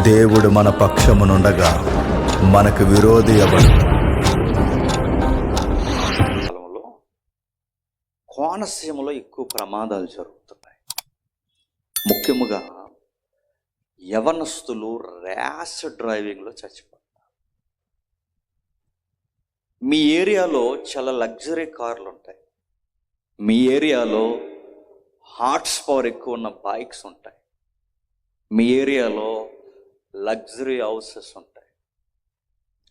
దేవుడు మన పక్షమునుండగా మనకు విరోధి ఎవడు? కోనసీమలో ఎక్కువ ప్రమాదాలు జరుగుతున్నాయి. ముఖ్యముగా యవనస్తులు ర్యాష్ డ్రైవింగ్లో చచ్చిపోతున్నారు. మీ ఏరియాలో చాలా లగ్జరీ కార్లు ఉంటాయి, మీ ఏరియాలో హార్స్ పవర్ ఎక్కువ ఉన్న బైక్స్ ఉంటాయి, మీ ఏరియాలో లగ్జరీ హౌసెస్ ఉంటాయి.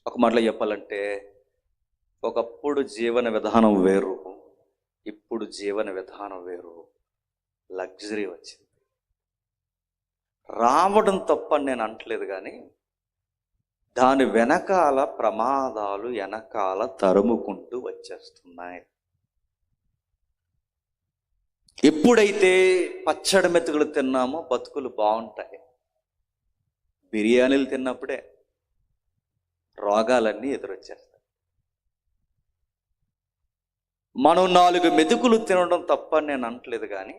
ఒక మాటలో చెప్పాలంటే ఒకప్పుడు జీవన విధానం వేరు, ఇప్పుడు జీవన విధానం వేరు. లగ్జరీ వచ్చింది, రావడం తప్పని నేను అంటలేదు, కానీ దాని వెనకాల ప్రమాదాలు వెనకాల తరుముకుంటూ వచ్చేస్తున్నాయి. ఎప్పుడైతే పచ్చడి మెతుకులు తిన్నామో బతుకులు బాగుంటాయి, బిర్యానీలు తిన్నప్పుడే రోగాలన్నీ ఎదురొచ్చేస్తాయి. మనం 4 మెతుకులు తినడం తప్పని నేను అంటలేదు, కానీ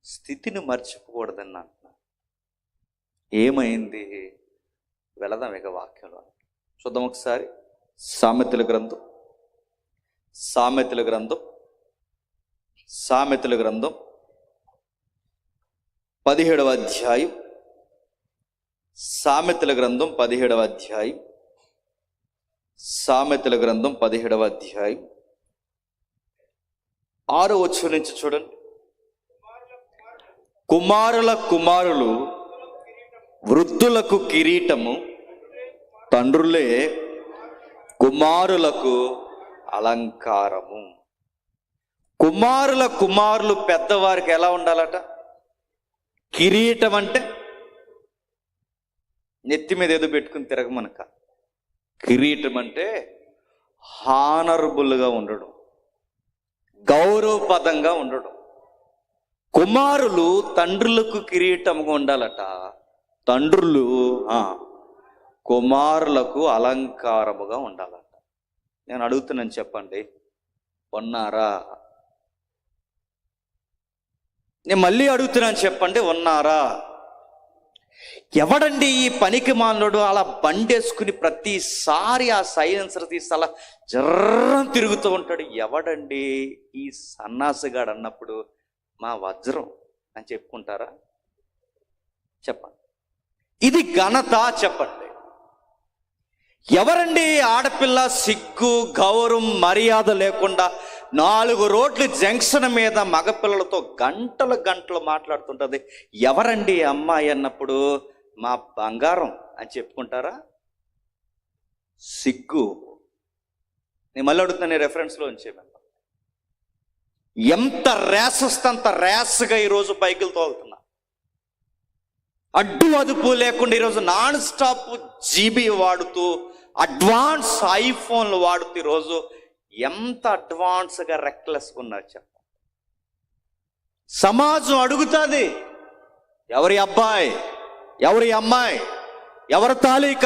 స్థితిని మర్చిపోకూడదని అంటున్నా. ఏమైంది? వెళదాం ఇక వాక్యంలో చూద్దాం ఒకసారి. సామెతల గ్రంథం 17వ అధ్యాయం. సామెతల గ్రంథం 17వ అధ్యాయం. సామెతల గ్రంథం 17వ అధ్యాయం 6వ వచనం నుంచి చూడండి. కుమారుల కుమారులు వృద్ధులకు కిరీటము, తండ్రులే కుమారులకు అలంకారము. కుమారులు పెద్దవారికి ఎలా ఉండాలట? కిరీటం అంటే నెత్తి మీద ఏదో పెట్టుకుని తిరగమనక. కిరీటం అంటే హానరబుల్గా ఉండడం, గౌరవపదంగా ఉండడం. కుమారులు తండ్రులకు కిరీటంగా ఉండాలట, తండ్రులు కుమారులకు అలంకారముగా ఉండాలట. నేను అడుగుతున్నాను, చెప్పండి, ఉన్నారా? నేను మళ్ళీ అడుగుతున్నాను, చెప్పండి, ఉన్నారా? ఎవడండి ఈ పనికి మానుడు అలా బండేసుకుని ప్రతిసారి ఆ సైలెన్సర్ తీసి అలా జర్రం తిరుగుతూ ఉంటాడు? ఎవడండి ఈ సన్నాసిగాడు అన్నప్పుడు మా వజ్రం అని చెప్పుకుంటారా? చెప్పండి, ఇది ఘనత? చెప్పండి, ఎవరండి ఆడపిల్ల సిగ్గు గౌరవం మర్యాద లేకుండా 4 రోడ్లు జంక్షన్ మీద మగపిల్లలతో గంటలు మాట్లాడుతుంటుంది? ఎవరండి అమ్మాయి అన్నప్పుడు మా బంగారం అని చెప్పుకుంటారా? సిగ్గు. నేను మళ్ళీ అడుగుతున్నా, రెఫరెన్స్లో ఉంచేమన్నా. ఎంత ర్యాస్ వస్తే అంత ర్యాస్గా ఈరోజు బైకులు తోలుతున్నా, అడ్డు అదుపు లేకుండా ఈరోజు నాన్ స్టాప్ జీబీ వాడుతూ అడ్వాన్స్ ఐఫోన్లు వాడుతూ ఈరోజు ఎంత అడ్వాన్స్గా రెక్లెస్గా ఉన్నారు చెప్పండి. సమాజం అడుగుతుంది, ఎవరి అబ్బాయి, ఎవరి అమ్మాయి, ఎవరి తాలీక?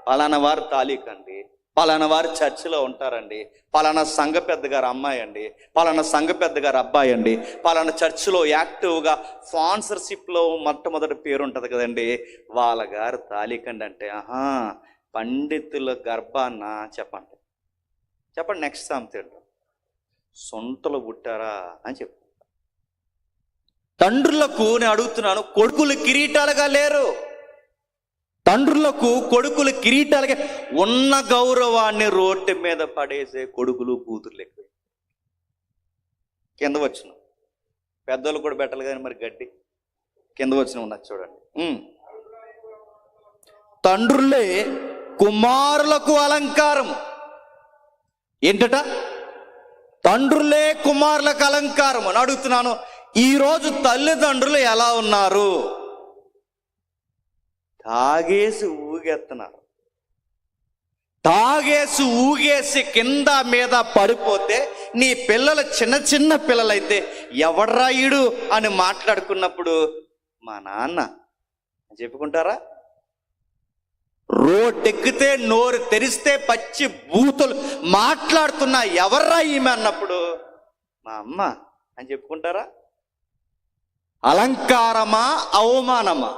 పలానా వారు తాలీక అండి, పలానా వారు చర్చిలో ఉంటారండి, పలానా సంఘ పెద్ద గారు అమ్మాయి అండి, పలానా సంఘ పెద్ద గారు అబ్బాయి అండి, పలానా చర్చిలో యాక్టివ్గా స్పాన్సర్షిప్లో మొట్టమొదటి పేరు ఉంటుంది కదండి, వాళ్ళ గారు తాలీకండి అంటే పండితుల గర్భాన్న చెప్పండి. నెక్స్ట్ సామెత సొంతలో పుట్టారా అని చెప్పు. తండ్రులకు నేను అడుగుతున్నాను, కొడుకులు కిరీటాలుగా లేరు. తండ్రులకు కొడుకులు కిరీటాలుగా ఉన్న గౌరవాన్ని రోడ్డు మీద పడేసే కొడుకులు కూతుర్లు ఎక్కువ. కింద వచ్చిన పెద్దలు కూడా పెట్టాలి కానీ మరి గడ్డి కింద వచ్చిన ఉన్నది చూడండి. తండ్రులే కుమారులకు అలంకారం. ఏంటట? తండ్రులే కుమారులకు అలంకారం అని అడుగుతున్నాను. ఈరోజు తల్లిదండ్రులు ఎలా ఉన్నారు? తాగేసి ఊగేస్తున్నారు. తాగేసి ఊగేసి కింద మీద పడిపోతే నీ పిల్లలు చిన్న పిల్లలైతే ఎవడ్రాయుడు అని మాట్లాడుకున్నప్పుడు మా నాన్న అని చెప్పుకుంటారా? రోడ్డెక్కితే నోరు తెరిస్తే పచ్చి బూతులు మాట్లాడుతున్నా ఎవర్రా ఈమె అన్నప్పుడు మా అమ్మ అని చెప్పుకుంటారా? అలంకారమా అవమానమా?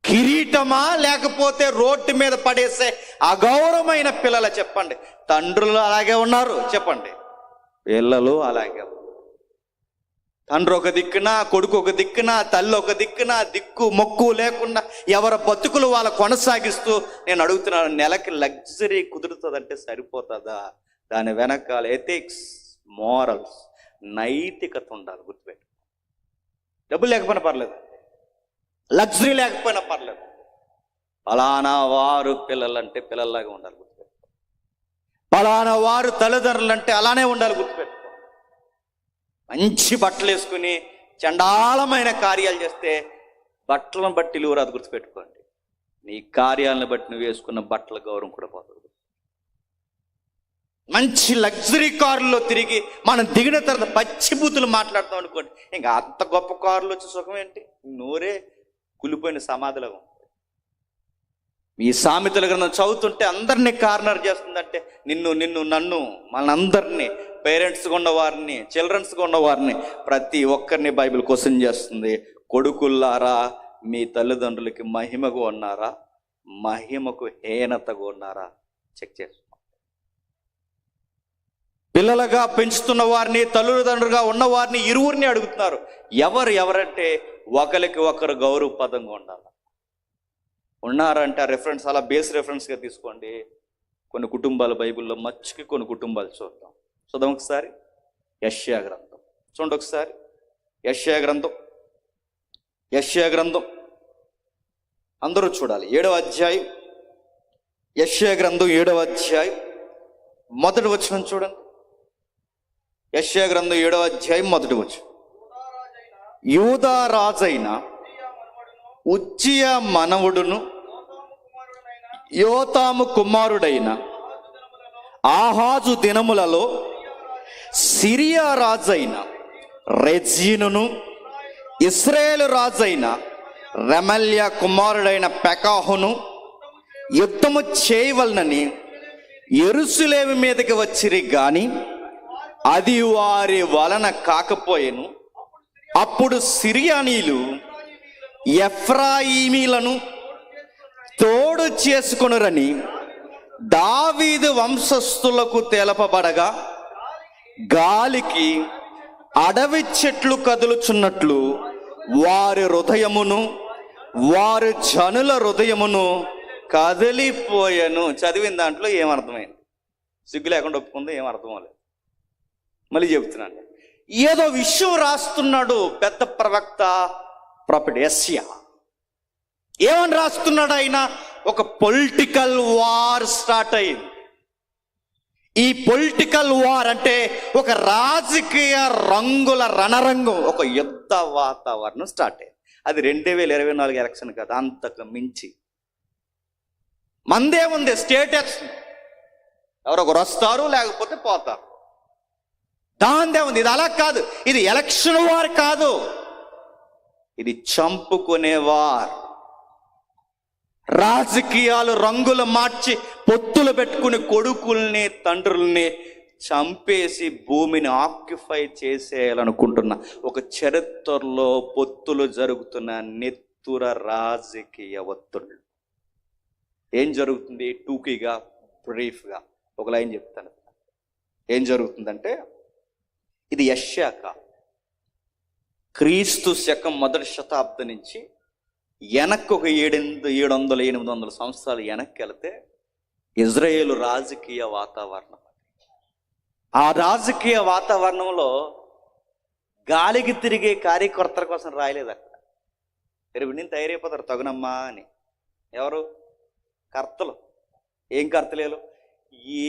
కిరీటమా లేకపోతే రోడ్డు మీద పడేసే అగౌరవమైన పిల్లల? చెప్పండి. తండ్రులు అలాగే ఉన్నారు, చెప్పండి. పిల్లలు అలాగే ఉన్నారు. తండ్రి ఒక దిక్కున, కొడుకు ఒక దిక్కున, తల్లి ఒక దిక్కున, దిక్కు మొక్కు లేకుండా ఎవరి బతుకులు వాళ్ళ కొనసాగిస్తూ, నేను అడుగుతున్నాను, నెలకి లగ్జరీ కుదురుతుందంటే సరిపోతుందా? దాని వెనకాల ఎథిక్స్, మోరల్స్, నైతికత ఉండాలి. గుర్తుపెట్టు. డబ్బులు లేకపోయినా పర్లేదు, లగ్జరీ లేకపోయినా పర్లేదు, ఫలానా వారు పిల్లలంటే పిల్లల్లాగా ఉండాలి. గుర్తుపెట్టు. ఫలానా వారు తల్లిదండ్రులు అంటే అలానే ఉండాలి. గుర్తుపెట్టు. మంచి బట్టలు వేసుకుని చండాలమైన కార్యాలు చేస్తే బట్టలను బట్టి అది గుర్తుపెట్టుకోండి. నీ కార్యాలను బట్టి నువ్వు వేసుకున్న బట్టల గౌరవం కూడా పోతుంది. మంచి లగ్జరీ కారులో తిరిగి మనం దిగిన తర్వాత పచ్చి బూతులు మాట్లాడతాం అనుకోండి, ఇంకా అంత గొప్ప కారులో వచ్చే సుఖం ఏంటి? నోరే కులిపోయిన సమాధిలాగా ఉంటుంది. మీ సామెతల గ్రంథం చదువుతుంటే అందరినీ కార్నర్ చేస్తుందంటే నన్ను మనందరినీ, పేరెంట్స్గా ఉన్నవారిని, చిల్డ్రన్స్గా ఉన్నవారిని, ప్రతి ఒక్కరిని బైబిల్ క్వశ్చన్ చేస్తుంది. కొడుకుల్లారా, మీ తల్లిదండ్రులకి మహిమగా ఉన్నారా, మహిమకు హీనతగా ఉన్నారా? చెక్ చేసుకో. పిల్లలుగా పెంచుతున్న వారిని, తల్లిదండ్రులుగా ఉన్నవారిని ఇరువురిని అడుగుతున్నారు. ఎవరంటే ఒకరికి ఒకరు గౌరవపదంగా ఉండాలి. ఉన్నారంటే ఆ రెఫరెన్స్ అలా బేస్ రెఫరెన్స్గా తీసుకోండి. కొన్ని కుటుంబాలు బైబిల్లో మచ్చుకి, కొన్ని కుటుంబాలు చూద్దాం ఒకసారి. యెషయా గ్రంథం చూడండి ఒకసారి. యెషయా గ్రంథం అందరూ చూడాలి. 7వ అధ్యాయం, యెషయా గ్రంథం 7వ అధ్యాయం 1వ వచనం చూడండి. యెషయా గ్రంథం 7వ అధ్యాయం 1వ వచనం. యూదా రాజైన ఉజ్జియా మనవుడును యోతాము కుమారుడైన ఆహాజు దినములలో సిరియా రాజైన రెజీనును, ఇశ్రాయేలు రాజైన రెమల్యా కుమారుడైన పెకాహును యుద్ధము చేయవలనని యెరూషలేము మీదకి వచ్చిరి గాని అది వారి వలన కాకపోయెను. అప్పుడు సిరియానీలు ఎఫ్రాయిమీలను తోడు చేసుకొనురని దావీదు వంశస్థులకు తెలపబడగా, గాలికి అడవి చెట్లు కదులుచున్నట్లు వారి హృదయమును, వారి జనుల హృదయమును కదిలిపోయాను. చదివిన దాంట్లో ఏమర్థమైంది? సిగ్గు లేకుండా ఒప్పుకుంది, ఏమర్థం లేదు. మళ్ళీ చెబుతున్నాను. ఏదో విషయం రాస్తున్నాడు పెద్ద ప్రవక్త ప్రాఫెట్ యెషయా. ఏమని రాస్తున్నాడు ఆయన? ఒక పొలిటికల్ వార్ స్టార్ట్ అయింది. ఈ పొలిటికల్ వార్ అంటే ఒక రాజకీయ రంగుల రణరంగం, ఒక యుద్ధ వాతావరణం స్టార్ట్ అయింది. అది 2024 ఎలక్షన్ కదా, అంతకు మించి మందే ఉంది. స్టేట్ ఎలక్షన్, ఎవరొకరు వస్తారు లేకపోతే పోతారు, దాందే ఉంది. ఇది అలా కాదు, ఇది ఎలక్షన్ వార్ కాదు, ఇది చంపుకునే వార్. రాజకీయాలు రంగులు మార్చి పొత్తులు పెట్టుకుని కొడుకుల్ని, తండ్రుల్ని చంపేసి భూమిని ఆక్యుపై చేసేయాలనుకుంటున్న ఒక చరిత్రలో పొత్తులు జరుగుతున్న నెత్తుర రాజకీయ ఒత్తుళ్ళు. ఏం జరుగుతుంది? టూకీగా, బ్రీఫ్గా ఒక లైన్ చెప్తాను. ఏం జరుగుతుందంటే, ఇది యెషయా క్రీస్తు శకం 1వ శతాబ్దం నుంచి వెనక్కి ఒక 700-800 సంవత్సరాలు వెనక్కి వెళితే ఇజ్రాయేలు రాజకీయ వాతావరణం. ఆ రాజకీయ వాతావరణంలో గాలికి తిరిగే కార్యకర్తల కోసం రాయలేదు అక్కడ. తిరిగి తయారైపోతారు తగునమ్మా అని. ఎవరు? కర్తలు. ఏం కర్తలేలు?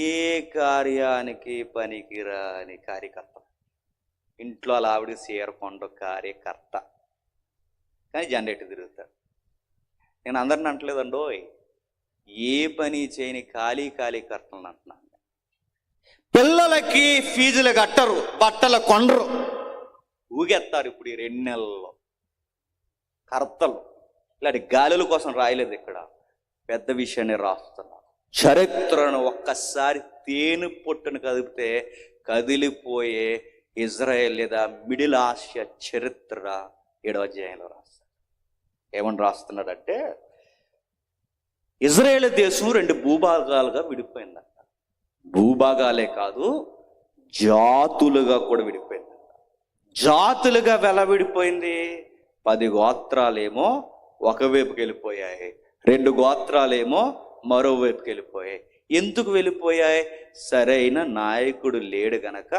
ఏ కార్యానికి పనికిరాని కార్యకర్త. ఇంట్లో అలా ఆవిడ చేరకొండ కార్యకర్త, కానీ జనరేటర్ తిరుగుతారు. నేను అందరిని అంటలేదండో, ఏ పని చేయని ఖాళీ కర్తలను అంటున్నాను. పిల్లలకి ఫీజులు కట్టరు, బట్టలు కొండరు, ఊగెత్తారు. ఇప్పుడు ఈ 2 నెలల్లో కర్తలు ఇలాంటి గాలుల కోసం రాయలేదు, ఇక్కడ పెద్ద విషయాన్ని రాస్తున్నారు. చరిత్రను ఒక్కసారి తేనె పొట్టును కదిపితే కదిలిపోయే ఇజ్రాయెల్ లేదా మిడిల్ ఆసియా చరిత్ర 7వ అధ్యాయంలో రాస్తాడు. ఏమని రాస్తున్నాడంటే, ఇజ్రాయేల్ దేశం 2 భూభాగాలుగా విడిపోయిందంట. భూభాగాలే కాదు, జాతులుగా కూడా విడిపోయిందంట. జాతులుగా ఎలా విడిపోయింది? 10 గోత్రాలేమో ఒకవైపుకి వెళ్ళిపోయాయి, 2 గోత్రాలేమో మరోవైపుకి వెళ్ళిపోయాయి. ఎందుకు వెళ్ళిపోయాయి? సరైన నాయకుడు లేడు గనక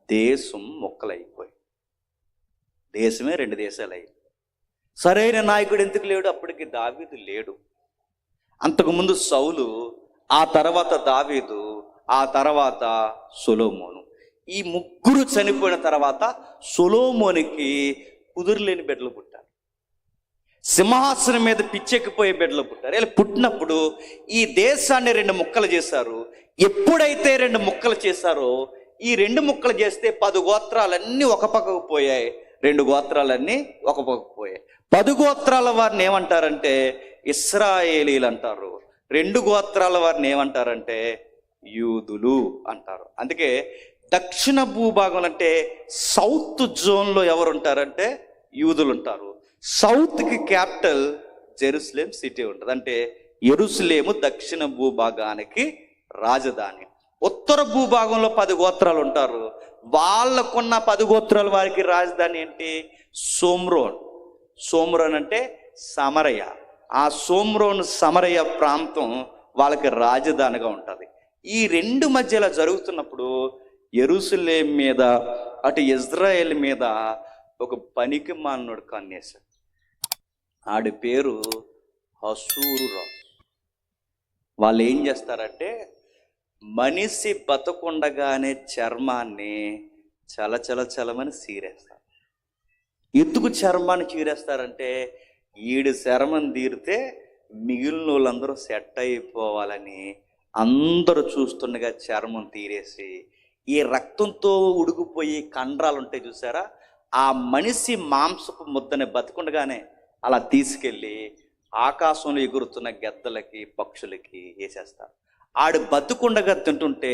దేశం మొక్కలైపోయింది. దేశమే 2 దేశాలు అయింది. సరైన నాయకుడు ఎందుకు లేడు? అప్పటికి దావీదు లేడు. అంతకుముందు సౌలు, ఆ తర్వాత దావీదు, ఆ తర్వాత సొలొమోను. ఈ ముగ్గురు చనిపోయిన తర్వాత సొలొమోనుకి కుదురులేని బిడ్డలు పుట్టారు. సింహాసనం మీద పిచ్చెక్కిపోయే బిడ్డలు పుట్టారు. ఇలా పుట్టినప్పుడు ఈ దేశాన్ని 2 ముక్కలు చేశారు. ఎప్పుడైతే 2 ముక్కలు చేశారో, ఈ 2 ముక్కలు చేస్తే 10 గోత్రాలన్నీ ఒక పక్కకు పోయాయి, 2 గోత్రాలన్నీ ఒక పక్కకు పోయాయి. 10 గోత్రాల వారిని ఏమంటారంటే ఇశ్రాయేలీలు అంటారు. 2 గోత్రాల వారిని ఏమంటారంటే యూదులు అంటారు. అందుకే దక్షిణ భూభాగం అంటే సౌత్ జోన్లో ఎవరు ఉంటారంటే యూదులు ఉంటారు. సౌత్కి క్యాపిటల్ జెరూసలేం సిటీ ఉంటుంది. అంటే యెరూషలేము దక్షిణ భూభాగానికి రాజధాని. ఉత్తర భూభాగంలో 10 గోత్రాలు ఉంటారు. వాళ్ళకున్న 10 గోత్రాల వారికి రాజధాని ఏంటి? షోమ్రోన్. షోమ్రోన్ అంటే సమరయ. ఆ షోమ్రోన్ సమరయ ప్రాంతం వాళ్ళకి రాజధానిగా ఉంటుంది. ఈ 2 మధ్యలో జరుగుతున్నప్పుడు యెరూషలేం మీద, అటు ఇజ్రాయెల్ మీద ఒక పనికి మాలినోడు కన్నేశాడు. ఆడి పేరు అసూరు రాజు. వాళ్ళు ఏం చేస్తారంటే మనిషి బతకుండగానే చర్మాన్ని చలమని చీరేస్తారు. ఎందుకు చర్మాన్ని చీరేస్తారంటే ఈడు చర్మం తీరితే మిగిలిన వాళ్ళందరూ సెట్ అయిపోవాలని అందరూ చూస్తుండగా చర్మం తీరేసి ఈ రక్తంతో ఉడికిపోయి కండరాలు ఉంటాయి చూసారా, ఆ మనిషి మాంసపు ముద్దని బతకుండగానే అలా తీసుకెళ్ళి ఆకాశంలో ఎగురుతున్న గెద్దలకి పక్షులకి వేసేస్తారు. ఆడు బతుకుండగా తింటుంటే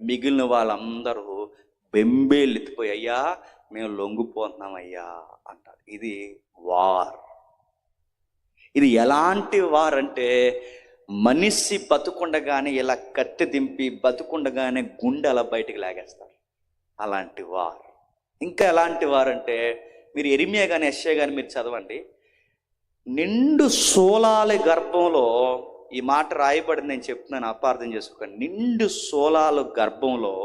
మిగిలిన వాళ్ళందరూ బెంబేళ్ళు ఎత్తిపోయి అయ్యా మేము లొంగిపోతున్నామయ్యా అంటారు. ఇది వార్. ఇది ఎలాంటి వార్ అంటే మనిషి బతుకుండగానే ఇలా కట్టె దింపి బతుకుండగానే గుండె అలా బయటికి లాగేస్తారు. అలాంటి వార్. ఇంకా ఎలాంటి వారంటే మీరు ఎరిమియా కానీ యెషయా కానీ మీరు చదవండి. నిండు సోలాల గర్భంలో, ఈ మాట రాయబడింది, నేను చెప్తున్నాను అపార్థం చేసుకోండి. నిండు సోలాల గర్భంలో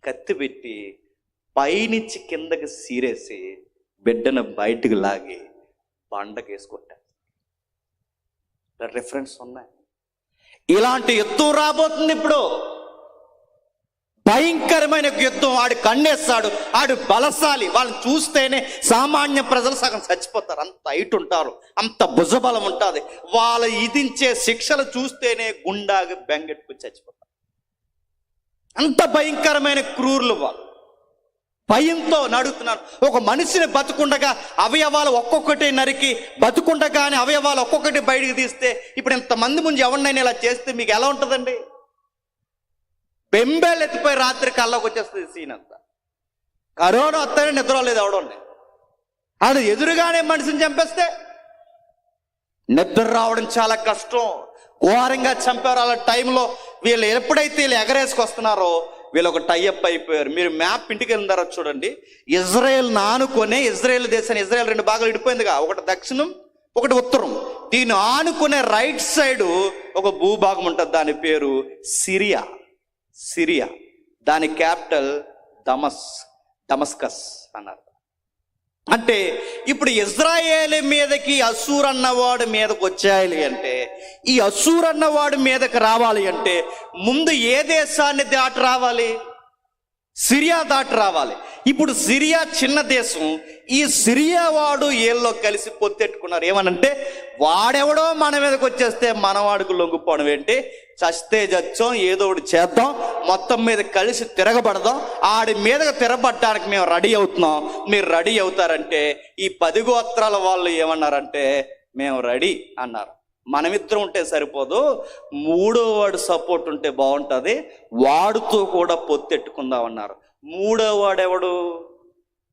కత్తి పెట్టి పైనుంచి కిందకి సీరేసి బిడ్డను బయటికి లాగి బండకేసుకుంటారు. రిఫరెన్స్ ఉన్నాయి. ఇలాంటి యుద్ధం రాబోతుంది ఇప్పుడు. భయంకరమైన యుద్ధం. ఆడు కన్నేస్తాడు, ఆడు బలశాలి. వాళ్ళని చూస్తేనే సామాన్య ప్రజలు సగం చచ్చిపోతారు. అంత హైట్ ఉంటారు, అంత భుజబలం ఉంటుంది. వాళ్ళ ఇదించే శిక్షలు చూస్తేనే గుండాగా బెంగెట్టుకుని చచ్చిపోతారు. అంత భయంకరమైన క్రూరులు వాళ్ళు. భయంతో నడుస్తున్నారు. ఒక మనిషిని బతుకుండగా అవయవాలు ఒక్కొక్కటి నరికి, బతుకుండగానే అవయవాలు ఒక్కొక్కటి బయటికి తీస్తే, ఇప్పుడు ఇంతమంది ముందు ఎవరినైనా ఇలా చేస్తే మీకు ఎలా ఉంటుందండి? బెంబేలు ఎత్తిపోయి రాత్రి కళ్ళకి వచ్చేస్తుంది సీన్ అంతా. కరోనా వస్తేనే నిద్రలేదు అవడం. అది ఎదురుగానే మనిషిని చంపేస్తే నిద్ర రావడం చాలా కష్టం. ఘోరంగా చంపారు. అలా టైంలో వీళ్ళు ఎప్పుడైతే వీళ్ళు ఎగరేసుకొస్తున్నారో వీళ్ళు ఒక టైఅప్ అయిపోయారు. మీరు మ్యాప్ ఇంటికి వెళ్ళిన తర్వాత చూడండి. ఇజ్రాయెల్ ఆనుకునే, ఇజ్రాయెల్ దేశాన్ని, ఇజ్రాయెల్ 2 భాగాలు విడిపోయిందిగా, ఒకటి దక్షిణం ఒకటి ఉత్తరం. దీన్ని ఆనుకునే రైట్ సైడ్ ఒక భూభాగం ఉంటుంది, దాని పేరు సిరియా. సిరియా, దాని క్యాపిటల్ దమస్కస్ అన్నారు. అంటే ఇప్పుడు ఇజ్రాయేల్ మీదకి అసూర్ అన్నవాడు మీదకి వచ్చాయి అంటే, ఈ అసూర్ అన్నవాడు మీదకి రావాలి అంటే ముందు ఏ దేశాన్ని దాటి రావాలి? సిరియా దాటి రావాలి. ఇప్పుడు సిరియా చిన్న దేశం. ఈ సిరియా వాడు ఏళ్ళలో కలిసి పొత్తెట్టుకున్నారు. ఏమనంటే వాడెవడో మన మీదకి వచ్చేస్తే మనవాడికి లొంగిపోవడం ఏంటి, చస్తే చచ్చాం, ఏదో ఒకటి చేద్దాం, మొత్తం మీద కలిసి తిరగబడదాం, ఆడి మీదకి తిరగబడడానికి మేము రెడీ అవుతున్నాం, మీరు రెడీ అవుతారంటే ఈ 10 గోత్రాల వాళ్ళు ఏమన్నారంటే మేము రెడీ అన్నారు. మనమిద్దరం ఉంటే సరిపోదు, 3వ వాడు సపోర్ట్ ఉంటే బాగుంటుంది, వాడితో కూడా పొత్తెట్టుకుందాం అన్నారు. 3వ వాడు ఎవడు?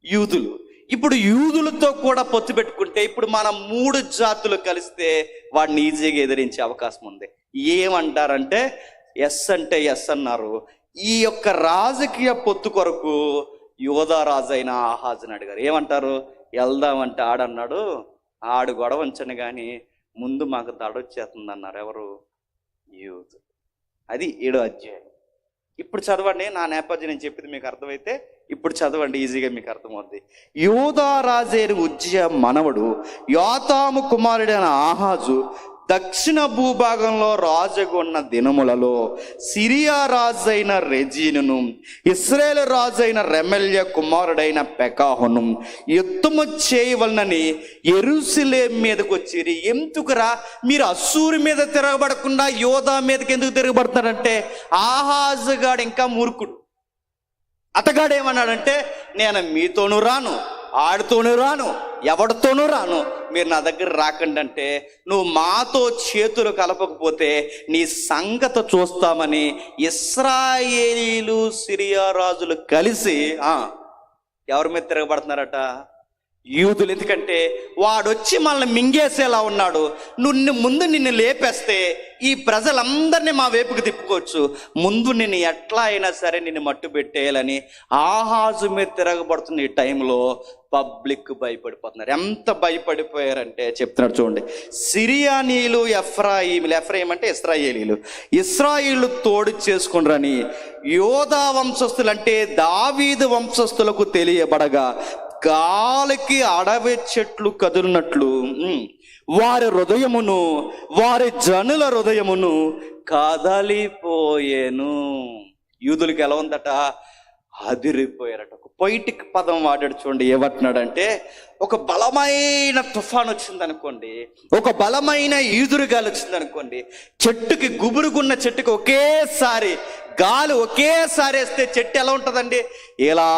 యూదులు. ఇప్పుడు యూదులతో కూడా పొత్తు పెట్టుకుంటే ఇప్పుడు మన 3 జాతులు కలిస్తే వాడిని ఈజీగా ఎదిరించే అవకాశం ఉంది. ఏమంటారంటే ఎస్ అంటే ఎస్ అన్నారు. ఈ యొక్క రాజకీయ పొత్తు కొరకు యోధా రాజు అయిన ఆహాజుని అడిగారు. ఏమంటారు? వెళ్దామంటే ఆడన్నాడు, ఆడు గొడవ ఉంచను కానీ ముందు మాకు దడొచ్చేస్తుంది అన్నారు. ఎవరు? యూదు. అది 7వ అధ్యాయం. ఇప్పుడు చదవండి, నా నేపథ్యం నేను చెప్పింది మీకు అర్థమైతే ఇప్పుడు చదవండి, ఈజీగా మీకు అర్థమవుద్ది. యోధా రాజైన ఉజ్జియా మనవడు యోతాము కుమారుడైన ఆహాజు దక్షిణ భూభాగంలో రాజుగా ఉన్న దినములలో సిరియా రాజైన రెజీనును ఇశ్రాయేలు రాజైన రెమల్య కుమారుడైన పెకాహును యుద్ధము చేయవలనని యెరూషలేం మీదకి వచ్చిరి. ఎందుకురా మీరు అస్సూరు మీద తిరగబడకుండా యోధా మీదకి ఎందుకు తిరగబడతారంటే, ఆహాజుగాడు ఇంకా మూర్ఖుడు. అతగాడు ఏమన్నాడంటే, నేను మీతోనూ రాను, ఆడితోనూ రాను, ఎవరితోనూ రాను, మీరు నా దగ్గర రాకండి అంటే, నువ్వు మాతో చేతులు కలపకపోతే నీ సంగతి చూస్తామని ఇశ్రాయేలీలు సిరియా రాజులు కలిసి ఎవరి మీద తిరగబడుతున్నారట? యూదులు. ఎందుకంటే వాడొచ్చి మనల్ని మింగేసేలా ఉన్నాడు. ముందు నిన్ను లేపేస్తే ఈ ప్రజలందరినీ మా వైపుకి తిప్పుకోవచ్చు, ముందు నిన్ను ఎట్లా అయినా సరే నిన్ను మట్టు పెట్టేయాలని ఆహాజు మీద తిరగబడుతున్న ఈ టైంలో పబ్లిక్ భయపడిపోతున్నారు. ఎంత భయపడిపోయారంటే చెప్తున్నాడు చూడండి. సిరియానీలు ఎఫ్రాయిం అంటే ఇశ్రాయేలీలు తోడు చేసుకుండ్రని యోధా వంశస్థులు అంటే దావీదు వంశస్థులకు తెలియబడగా గాలికి అడవి చెట్లు కదులునట్లు వారి హృదయమును వారి జనుల హృదయమును కదలిపోయేను. యూదులకి ఎలా ఉందట? అదిరిపోయారట. ఒక పొయిటిక్ పదం వాడాడు చూడండి. ఏమంటున్నాడంటే, ఒక బలమైన తుఫాన్ వచ్చింది అనుకోండి, ఒక బలమైన ఈదురుగాలి వచ్చింది అనుకోండి, చెట్టుకి గుబురుగున్న చెట్టుకి ఒకేసారి గాలి ఒకేసారి వేస్తే చెట్టు ఎలా ఉంటుందండి? ఇలా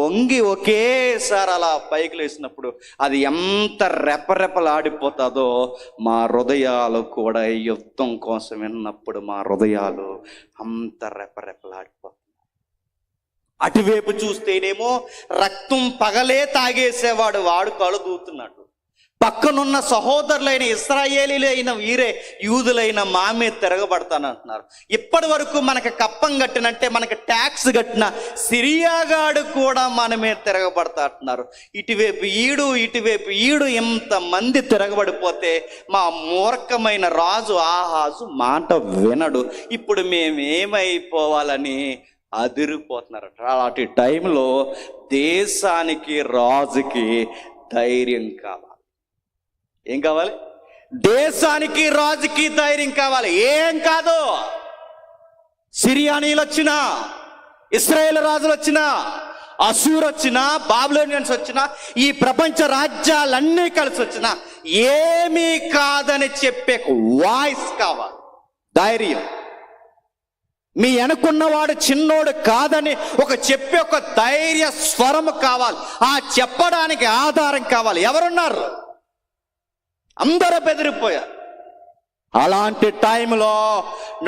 వంగి ఒకేసారి అలా పైకి లేసినప్పుడు అది ఎంత రెపరెపలాడిపోతుందో, మా హృదయాలు కూడా యుద్ధం కోసం విన్నప్పుడు మా హృదయాలు అంత రెపరెపలాడిపోతాయి. అటువైపు చూస్తేనేమో రక్తం పగలే తాగేసేవాడు వాడు కళ్ళు దూతున్నాడు. పక్కనున్న సహోదరులైన ఇశ్రాయేలీలైన వీరే యూదులైన మా మీద తిరగబడతానంటున్నారు. ఇప్పటి వరకు మనకు కప్పం కట్టినంటే మనకు ట్యాక్స్ కట్టిన సిరియాగాడు కూడా మన మీద తిరగబడతా అంటున్నారు. ఇటువైపు ఈడు ఎంతమంది తిరగబడిపోతే మా మూర్ఖమైన రాజు ఆహాజు మాట వినడు. ఇప్పుడు మేమేమైపోవాలని అదిరిపోతున్నారు. అలాంటి టైంలో దేశానికి రాజుకి ధైర్యం కావాలి. ఏం కావాలి? దేశానికి రాజుకి ధైర్యం కావాలి. ఏం కాదు, సిరియానీలు వచ్చినా, ఇశ్రాయేల్ రాజులు వచ్చినా, అసూర్ వచ్చినా, బాబిలోనియన్స్ వచ్చినా, ఈ ప్రపంచ రాజ్యాలన్నీ కలిసి వచ్చినా ఏమీ కాదని చెప్పే వాయిస్ కావాలి, ధైర్యం. మీ వెనుకున్నవాడు చిన్నోడు కాదని చెప్పే ఒక ధైర్య స్వరము కావాలి. ఆ చెప్పడానికి ఆధారం కావాలి. ఎవరున్నారు? అందరూ బెదిరిపోయారు. అలాంటి టైంలో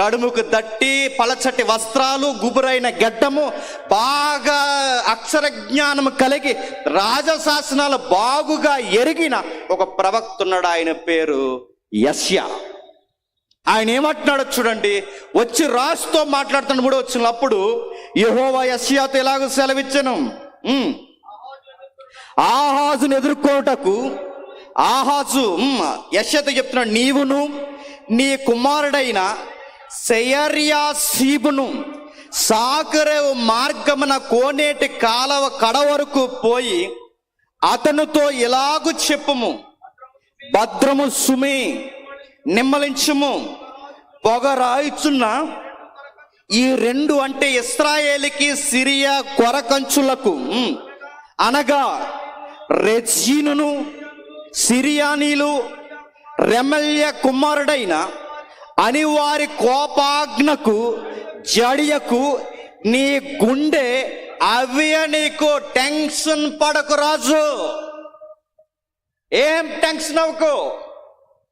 నడుముకు దట్టి పలచటి వస్త్రాలు, గుబురైన గడ్డము, బాగా అక్షర జ్ఞానం కలిగి రాజశాసనాలు బాగుగా ఎరిగిన ఒక ప్రవక్త ఉన్నాడు. ఆయన పేరు యెషయా. ఆయన ఏమంటున్నాడో చూడండి. వచ్చి రాజుతో మాట్లాడుతున్న కూడా వచ్చినప్పుడు యెహోవా యెషయాతో ఎలాగో సెలవిచ్చెను, ఆహాజును ఎదుర్కొనుటకు ఆహాజు యెషయాతో చెప్తున్నాడు, నీవును నీ కుమారుడైన సెయర్యాషీబును సాకరేవు మార్గమున కోనేటి కాలవ కడ వరకు పోయి అతనితో ఇలాగు చెప్పుము, భద్రము సుమి, నిమ్మలించుము, పొగరాయిచున్న ఈ 2 అంటే ఇశ్రాయేలుకి సిరియా కొరకంచులకు అనగా రెజీనును సిరియానీలు రెమల్య కుమారుడైన అని వారి కోపాగ్నకు జడియకు నీ గుండె అవ్య, నీకు టెన్షన్ పడకు రాజు. ఏం టెన్షన్ అవ్వకు.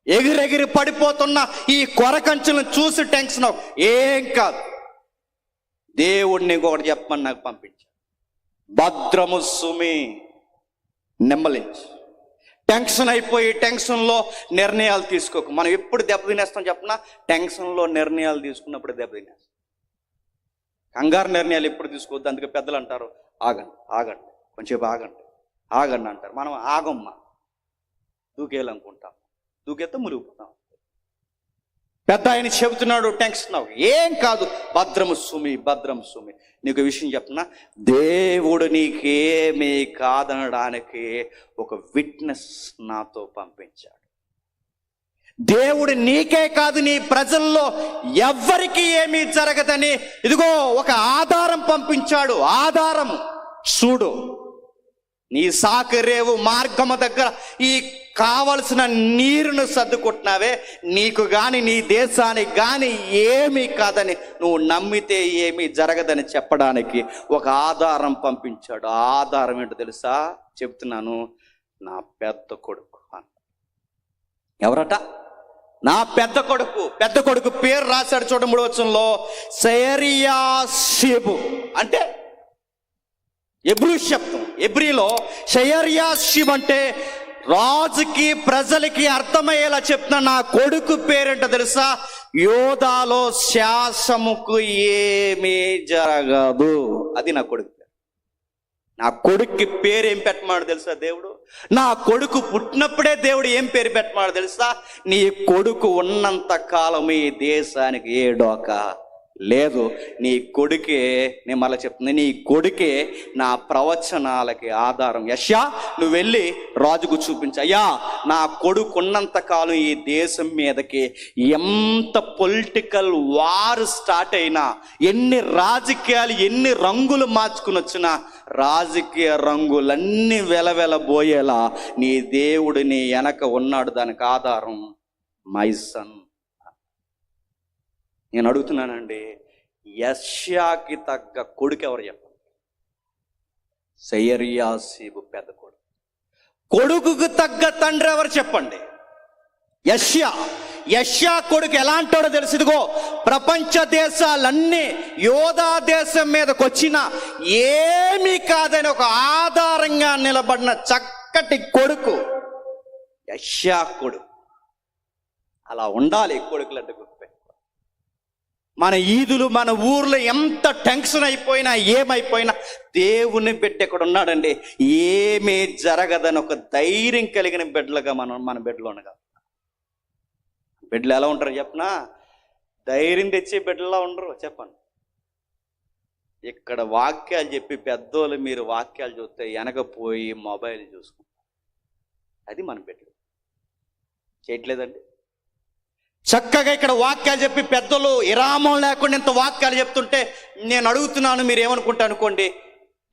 ఎగిరెగిరి పడిపోతున్న ఈ కొరకంచులను చూసి టెన్షన్ అవ్వకు. ఏం కాదు. దేవుడిని ఇంకొకటి చెప్పమని నాకు పంపించాడు. భద్రము సుమి, నెమ్మలించు. టెన్షన్ అయిపోయి టెన్షన్లో నిర్ణయాలు తీసుకోకు. మనం ఎప్పుడు దెబ్బతినేస్తాం చెప్పినా, టెన్షన్లో నిర్ణయాలు తీసుకున్నప్పుడు దెబ్బతినేస్తాం. కంగారు నిర్ణయాలు ఎప్పుడు తీసుకోవద్దు. అందుకే పెద్దలు అంటారు, ఆగండి ఆగండి కొంచెంసేపు ఆగండి ఆగండి అంటారు. మనం ఆగమ్మా, దూకేయాలనుకుంటాం, దూకేస్తే మునిగిపోతాం. పెద్ద ఆయన చెబుతున్నాడు, టెన్షన్ అవ్వు, ఏం కాదు, భద్రము సుమి భద్రం సుమి. నీకు విషయం చెప్తున్నా, దేవుడు నీకేమీ కాదనడానికి ఒక విట్నెస్ నాతో పంపించాడు. దేవుడు నీకే కాదు, నీ ప్రజల్లో ఎవ్వరికి ఏమీ జరగదని ఇదిగో ఒక ఆధారం పంపించాడు. ఆధారం చూడు. నీ సాకరేవు మార్గము దగ్గర ఈ కావలసిన నీరును సర్దుకుంటున్నావే, నీకు గాని నీ దేశానికి గాని ఏమీ కాదని నువ్వు నమ్మితే ఏమీ జరగదని చెప్పడానికి ఒక ఆధారం పంపించాడు. ఆ ఆధారం ఏంటో తెలుసా? చెప్తున్నాను, నా పెద్ద కొడుకు. ఎవరట? నా పెద్ద కొడుకు. పెద్ద కొడుకు పేరు రాశాడు చూడ 3వ వచనంలో, షయర్యాషీబు. అంటే ఎబ్రూ శబ్దం. ఎబ్రీలో షయర్యాషీబు అంటే రాజుకి ప్రజలకి అర్థమయ్యేలా చెప్తున్నా. నా కొడుకు పేరేంటో తెలుసా? యోధాలో శాసముకు ఏమీ జరగదు. అది నా కొడుకు. నా కొడుక్కి పేరు ఏం పెట్టమాడు తెలుసా దేవుడు? నా కొడుకు పుట్టినప్పుడే దేవుడు ఏం పేరు పెట్టమాడు తెలుసా? నీ కొడుకు ఉన్నంత కాలం ఈ దేశానికి ఏ డోకా లేదు. నీ కొడుకే, నేను మళ్ళీ చెప్తున్నా, నీ కొడుకే నా ప్రవచనాలకి ఆధారం. యెషయా, నువ్వు వెళ్ళి రాజుకు చూపించు, అయ్యా నా కొడుకు ఉన్నంత కాలం ఈ దేశం మీదకి ఎంత పొలిటికల్ వార్ స్టార్ట్ అయినా, ఎన్ని రాజకీయాలు ఎన్ని రంగులు మార్చుకుని వచ్చినా, రాజకీయ రంగులన్నీ వెలవెలబోయేలా నీ దేవుడు నీ వెనక ఉన్నాడు. దానికి ఆధారం మై సన్. నేను అడుగుతున్నానండి, యెషయాకి తగ్గ కొడుకు ఎవరు చెప్పండి? షయర్యాషీబు పెద్ద కొడుకు. కొడుకుకు తగ్గ తండ్రి ఎవరు చెప్పండి? యెషయా. యెషయా కొడుకు ఎలాంటోడో తెలుసు? ఇదిగో ప్రపంచ దేశాలన్నీ యోధా దేశం మీదకి వచ్చినా ఏమీ కాదని ఒక ఆధారంగా నిలబడిన చక్కటి కొడుకు యెషయా కొడుకు. అలా ఉండాలి కొడుకులంటే. మన ఈదులు మన ఊర్లో ఎంత టెన్షన్ అయిపోయినా ఏమైపోయినా దేవుని బిడ్డ ఎక్కడ ఉన్నాడండి, ఏమీ జరగదని ఒక ధైర్యం కలిగిన బిడ్డలుగా మన బిడ్డలు ఉండగా. బిడ్డలు ఎలా ఉంటారు చెప్పనా? ధైర్యం తెచ్చే బిడ్డలా ఉండరు. చెప్పండి. ఇక్కడ వాక్యాలు చెప్పి పెద్దోళ్ళు మీరు వాక్యాలు చూస్తే వెనకపోయి మొబైల్ చూసుకుంటారు. అది మన బిడ్డలు చేయట్లేదండి. చక్కగా ఇక్కడ వాక్యాలు చెప్పి పెద్దలు విరామం లేకుండా ఇంత వాక్యాలు చెప్తుంటే నేను అడుగుతున్నాను, మీరు ఏమనుకుంటా అనుకోండి,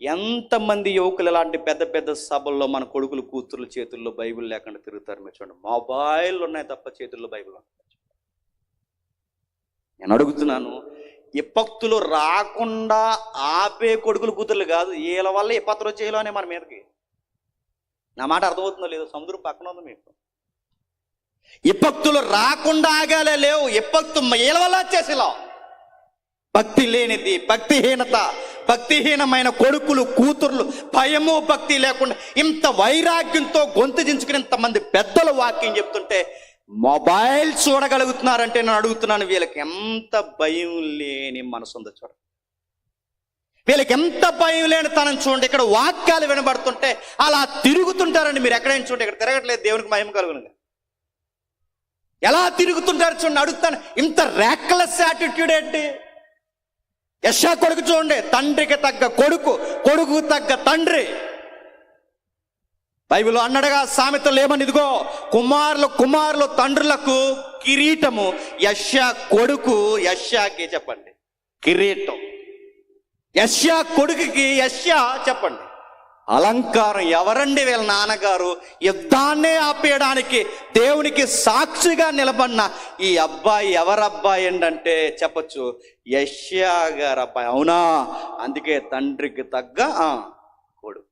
ఎంతమంది యువకులు ఇలాంటి పెద్ద పెద్ద సభల్లో మన కొడుకులు కూతుర్ల చేతుల్లో బైబిల్ లేకుండా తిరుగుతారు? మీరు చూడండి, మొబైల్ ఉన్నాయి తప్ప చేతుల్లో బైబిల్ ఉన్నాయి. నేను అడుగుతున్నాను, విపత్తులు రాకుండా ఆపే కొడుకులు కూతుర్లు కాదు, వీళ్ళ వల్ల విపత్తులు వచ్చేయలోనే మన మీదకి. నా మాట అర్థమవుతుందో లేదో? సముద్రం పక్కన ఉంది మీకు. విపత్తులు రాకుండా ఆగాలే లేవు, విపత్తు వీళ్ళ వల్ల వచ్చేసేలా. భక్తి లేనిది, భక్తిహీనత, భక్తిహీనమైన కొడుకులు కూతుర్లు, భయము భక్తి లేకుండా ఇంత వైరాగ్యంతో గొంతు దించుకుని ఇంతమంది పెద్దలు వాక్యం చెప్తుంటే మొబైల్ చూడగలుగుతున్నారంటే నేను అడుగుతున్నాను, వీళ్ళకి ఎంత భయం లేని మనసు ఉందో చూడండి. వీళ్ళకి ఎంత భయం లేని తనం చూడండి. ఇక్కడ వాక్యాలు వినబడుతుంటే అలా తిరుగుతుంటారండి. మీరు ఎక్కడైనా చూడండి, ఇక్కడ తిరగట్లేదు, దేవునికి మహిమ కలుగునుగా. ఎలా తిరుగుతుంటారు చూడండి. అడుగుతాను, ఇంత ర్యాక్లెస్ యాటిట్యూడ్ ఏంటి? యెషయా కొడుకు చూడండి, తండ్రికి తగ్గ కొడుకు, కొడుకు తగ్గ తండ్రి. బైబిల్ అన్నడగా సామెతలు ఏమని, ఇదిగో కుమారులు తండ్రులకు కిరీటము. యెషయా కొడుకు యెషయాకి చెప్పండి కిరీటం. యెషయా కొడుకుకి యెషయా చెప్పండి అలంకారం. ఎవరండి? వీళ్ళ నాన్నగారు యుద్ధాన్నే ఆపేయడానికి దేవునికి సాక్షిగా నిలబడిన ఈ అబ్బాయి ఎవరబ్బాయి ఏంటంటే చెప్పచ్చు, యెషయా గారు అబ్బాయి. అవునా? అందుకే తండ్రికి తగ్గ కొడుకు.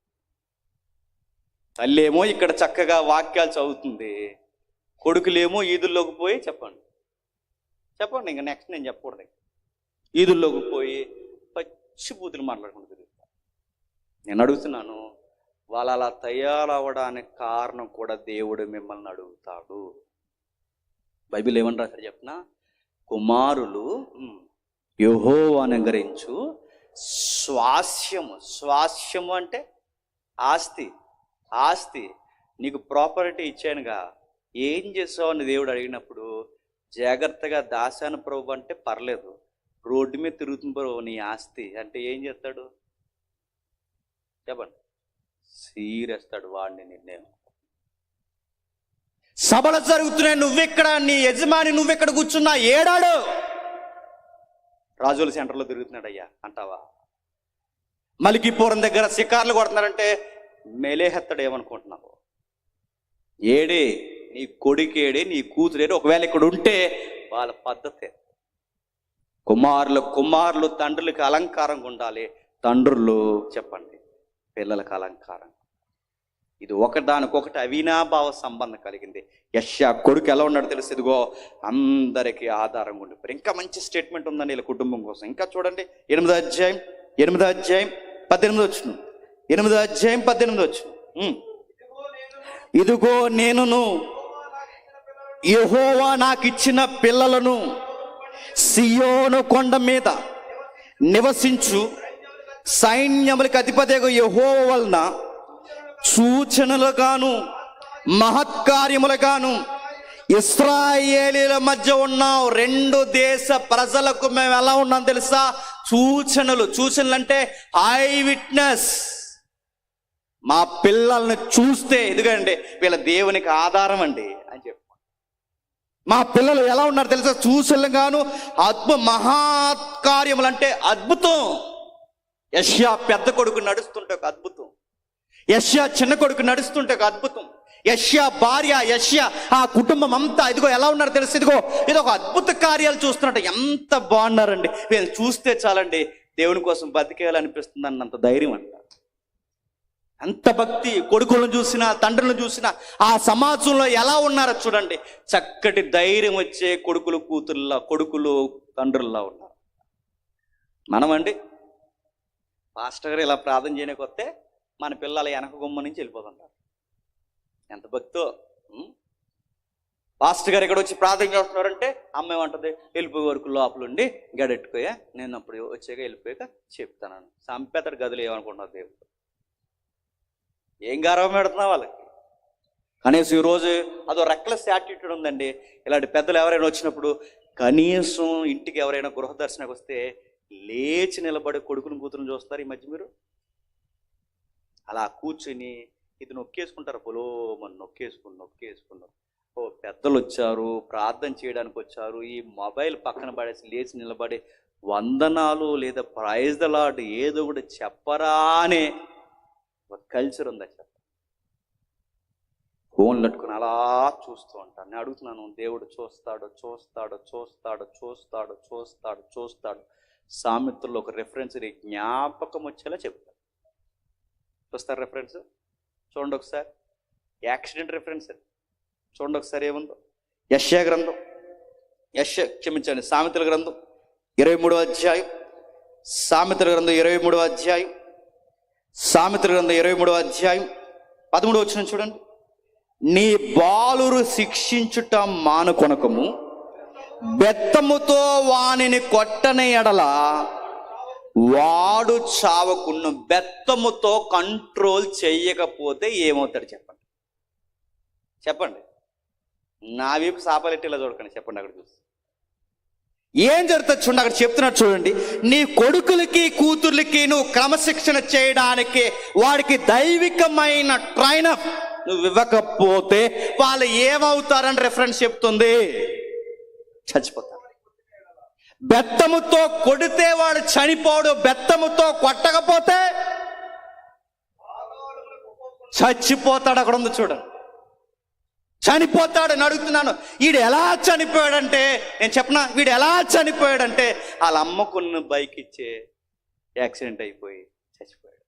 తల్లేమో ఇక్కడ చక్కగా వాక్యాలు చదువుతుంది, కొడుకులేమో ఈదుల్లోకి పోయి చెప్పండి ఇంకా నెక్స్ట్ నేను చెప్పకూడదు. ఈదుల్లోకి పోయి పచ్చి బూతులు మాట్లాడుకుంటూ తిరుగుతాను. నేను అడుగుతున్నాను, వాళ్ళు అలా తయారవడానికి కారణం కూడా దేవుడు మిమ్మల్ని అడుగుతాడు. బైబిల్ ఏమంటారు చెప్పనా, కుమారులు యెహోవాను అనుగ్రహించు స్వాస్యము. స్వాస్యము అంటే ఆస్తి. నీకు ప్రాపర్టీ ఇచ్చానుగా, ఏం చేసావు అని దేవుడు అడిగినప్పుడు జాగ్రత్తగా దాశాను ప్రభు అంటే పర్లేదు, రోడ్డు మీద తిరుగుతుంది ప్రభు నీ ఆస్తి అంటే ఏం చేస్తాడు చెప్పండి, సీరేస్తాడు వాడిని. నిర్ణయం సభలు జరుగుతున్నాయి, నువ్వెక్కడ, నీ యజమాని నువ్వెక్కడ కూర్చున్నా ఏడాడు, రాజుల సెంటర్లో తిరుగుతున్నాడయ్యా అంటావా? మలికిపురం దగ్గర షికార్లు కొడుతున్నారంటే మెలేహెత్తడు ఏమనుకుంటున్నావు? ఏడే నీ కొడుకేడే, నీ కూతురేడే. ఒకవేళ ఇక్కడ ఉంటే వాళ్ళ పద్ధతే. కుమారులు తండ్రులకి అలంకారంగా ఉండాలి, తండ్రులు చెప్పండి పిల్లలకు అలంకారం. ఇది ఒకదానికొకటి అవినాభావ సంబంధం కలిగింది. యెషయా కొడుకు ఎలా ఉన్నాడో తెలుసు, ఇదిగో అందరికీ ఆధారంగా ఉండిపోయారు. ఇంకా మంచి స్టేట్మెంట్ ఉందండి వీళ్ళ కుటుంబం కోసం. ఇంకా చూడండి 8వ అధ్యాయం 18వ వచనం. 8వ అధ్యాయం 18వ వచనం. ఇదిగో నేనును యెహోవా నాకు ఇచ్చిన పిల్లలను సియోను కొండ మీద నివసించు సైన్యములకు అధిపతిగా యెహోవా వలన సూచనలుగాను మహత్కార్యములుగాను ఇశ్రాయేలీల మధ్య ఉన్నాం. 2 దేశ ప్రజలకు మేము ఎలా ఉన్నాం తెలుసా? సూచనలు అంటే ఐ విట్నెస్. మా పిల్లల్ని చూస్తే ఎందుకంటే వీళ్ళ దేవునికి ఆధారం అండి అని చెప్పి, మా పిల్లలు ఎలా ఉన్నారు తెలుసా? సూచనలుగాను మహత్కార్యములు అంటే అద్భుతం. యెషయా పెద్ద కొడుకు నడుస్తుంటే ఒక అద్భుతం, యెషయా చిన్న కొడుకు నడుస్తుంటే ఒక అద్భుతం, యెషయా భార్య, యెషయా ఆ కుటుంబం అంతా ఇదిగో ఎలా ఉన్నారు తెలుసు, ఇదిగో ఇది ఒక అద్భుత కార్యాలు చూస్తున్నట్టు ఎంత బాగున్నారండి. వీళ్ళు చూస్తే చాలండి దేవుని కోసం బతికేయాలనిపిస్తుంది అన్నంత ధైర్యం అంట. అంత భక్తి. కొడుకులను చూసినా తండ్రులను చూసినా ఆ సమాజంలో ఎలా ఉన్నారో చూడండి, చక్కటి ధైర్యం వచ్చే కొడుకులు తండ్రుల్లా ఉన్నారు. మనమండి పాస్టర్ గారు ఇలా ప్రార్థన చేయడానికి వస్తే మన పిల్లలు వెనక గుమ్మ నుంచి వెళ్ళిపోతుంటారు. ఎంత భక్తో. పాస్టర్ గారు ఇక్కడ వచ్చి ప్రార్థన చేస్తున్నారంటే అమ్మ ఏమంటుంది, వెళ్ళిపోయే వరకు లోపలుండి గడెట్టుకోయా, నేను అప్పుడు వచ్చాక వెళ్ళిపోయాక చెప్తాను. సంపేతడు గదులు ఏమనుకుంటున్నారు దేవుడు, ఏం గౌరవం పెడుతున్నా వాళ్ళకి. కనీసం ఈరోజు అదో రెక్లెస్ యాటిట్యూడ్ ఉందండి. ఇలాంటి పెద్దలు ఎవరైనా వచ్చినప్పుడు కనీసం ఇంటికి ఎవరైనా గృహ దర్శనకు వస్తే లేచి నిలబడి కొడుకుని కూతురుని చూస్తారు. ఈ మధ్య మీరు అలా కూర్చుని ఇది నొక్కేసుకుంటారు, పొలోమని నొక్కేసుకున్నారు. ఓ పెద్దలు వచ్చారు, ప్రార్థన చేయడానికి వచ్చారు, ఈ మొబైల్ పక్కన పడేసి లేచి నిలబడి వందనాలు లేదా ప్రైజ్ ద లార్డ్ ఏదో ఒకటి చెప్పరా అనే ఒక కల్చర్ ఉంది. అసలు ఫోన్లు పట్టుకుని అలా చూస్తూ ఉంటాను. నేను అడుగుతున్నాను, దేవుడు చూస్తాడు. సామెతల్లో ఒక రెఫరెన్స్ జ్ఞాపకం వచ్చేలా చెప్తాడు. చూస్తారు రెఫరెన్స్? చూడండి ఒకసారి. యాక్సిడెంట్ రెఫరెన్స్ చూడండి ఒకసారి ఏముందో. సామెతల గ్రంథం 23వ అధ్యాయం. సామెతల గ్రంథం 23వ అధ్యాయం. సామెతల గ్రంథం 23వ అధ్యాయం 13వ వచనం చూడండి. నీ బాలురు శిక్షించుట మానుకొనకము, బెత్తముతో వానిని కొట్టని ఎడల వాడు చావకును. బెత్తముతో కంట్రోల్ చెయ్యకపోతే ఏమవుతాడు చెప్పండి. నా వైపు సాపలెట్టిలా చూడకండి, చెప్పండి. అక్కడ చూసి ఏం జరుగుతుంది చూడండి. అక్కడ చెప్తున్నట్టు చూడండి. నీ కొడుకులకి కూతుర్లకి నువ్వు క్రమశిక్షణ చేయడానికి వాడికి దైవికమైన ట్రైనప్ నువ్వు ఇవ్వకపోతే వాళ్ళు ఏమవుతారని రెఫరెన్స్ చెప్తుంది, చచ్చిపోతారు. బెత్తముతో కొడితే వాడు చనిపోడు, బెత్తముతో కొట్టకపోతే చచ్చిపోతాడు. అక్కడ ఉంది చూడండి, చనిపోతాడని అడుగుతున్నాను. వీడు ఎలా చనిపోయాడంటే, నేను చెప్పనా, వీడు ఎలా చనిపోయాడంటే వాళ్ళ అమ్మకున్న బైక్ ఇచ్చే యాక్సిడెంట్ అయిపోయి చచ్చిపోయాడు.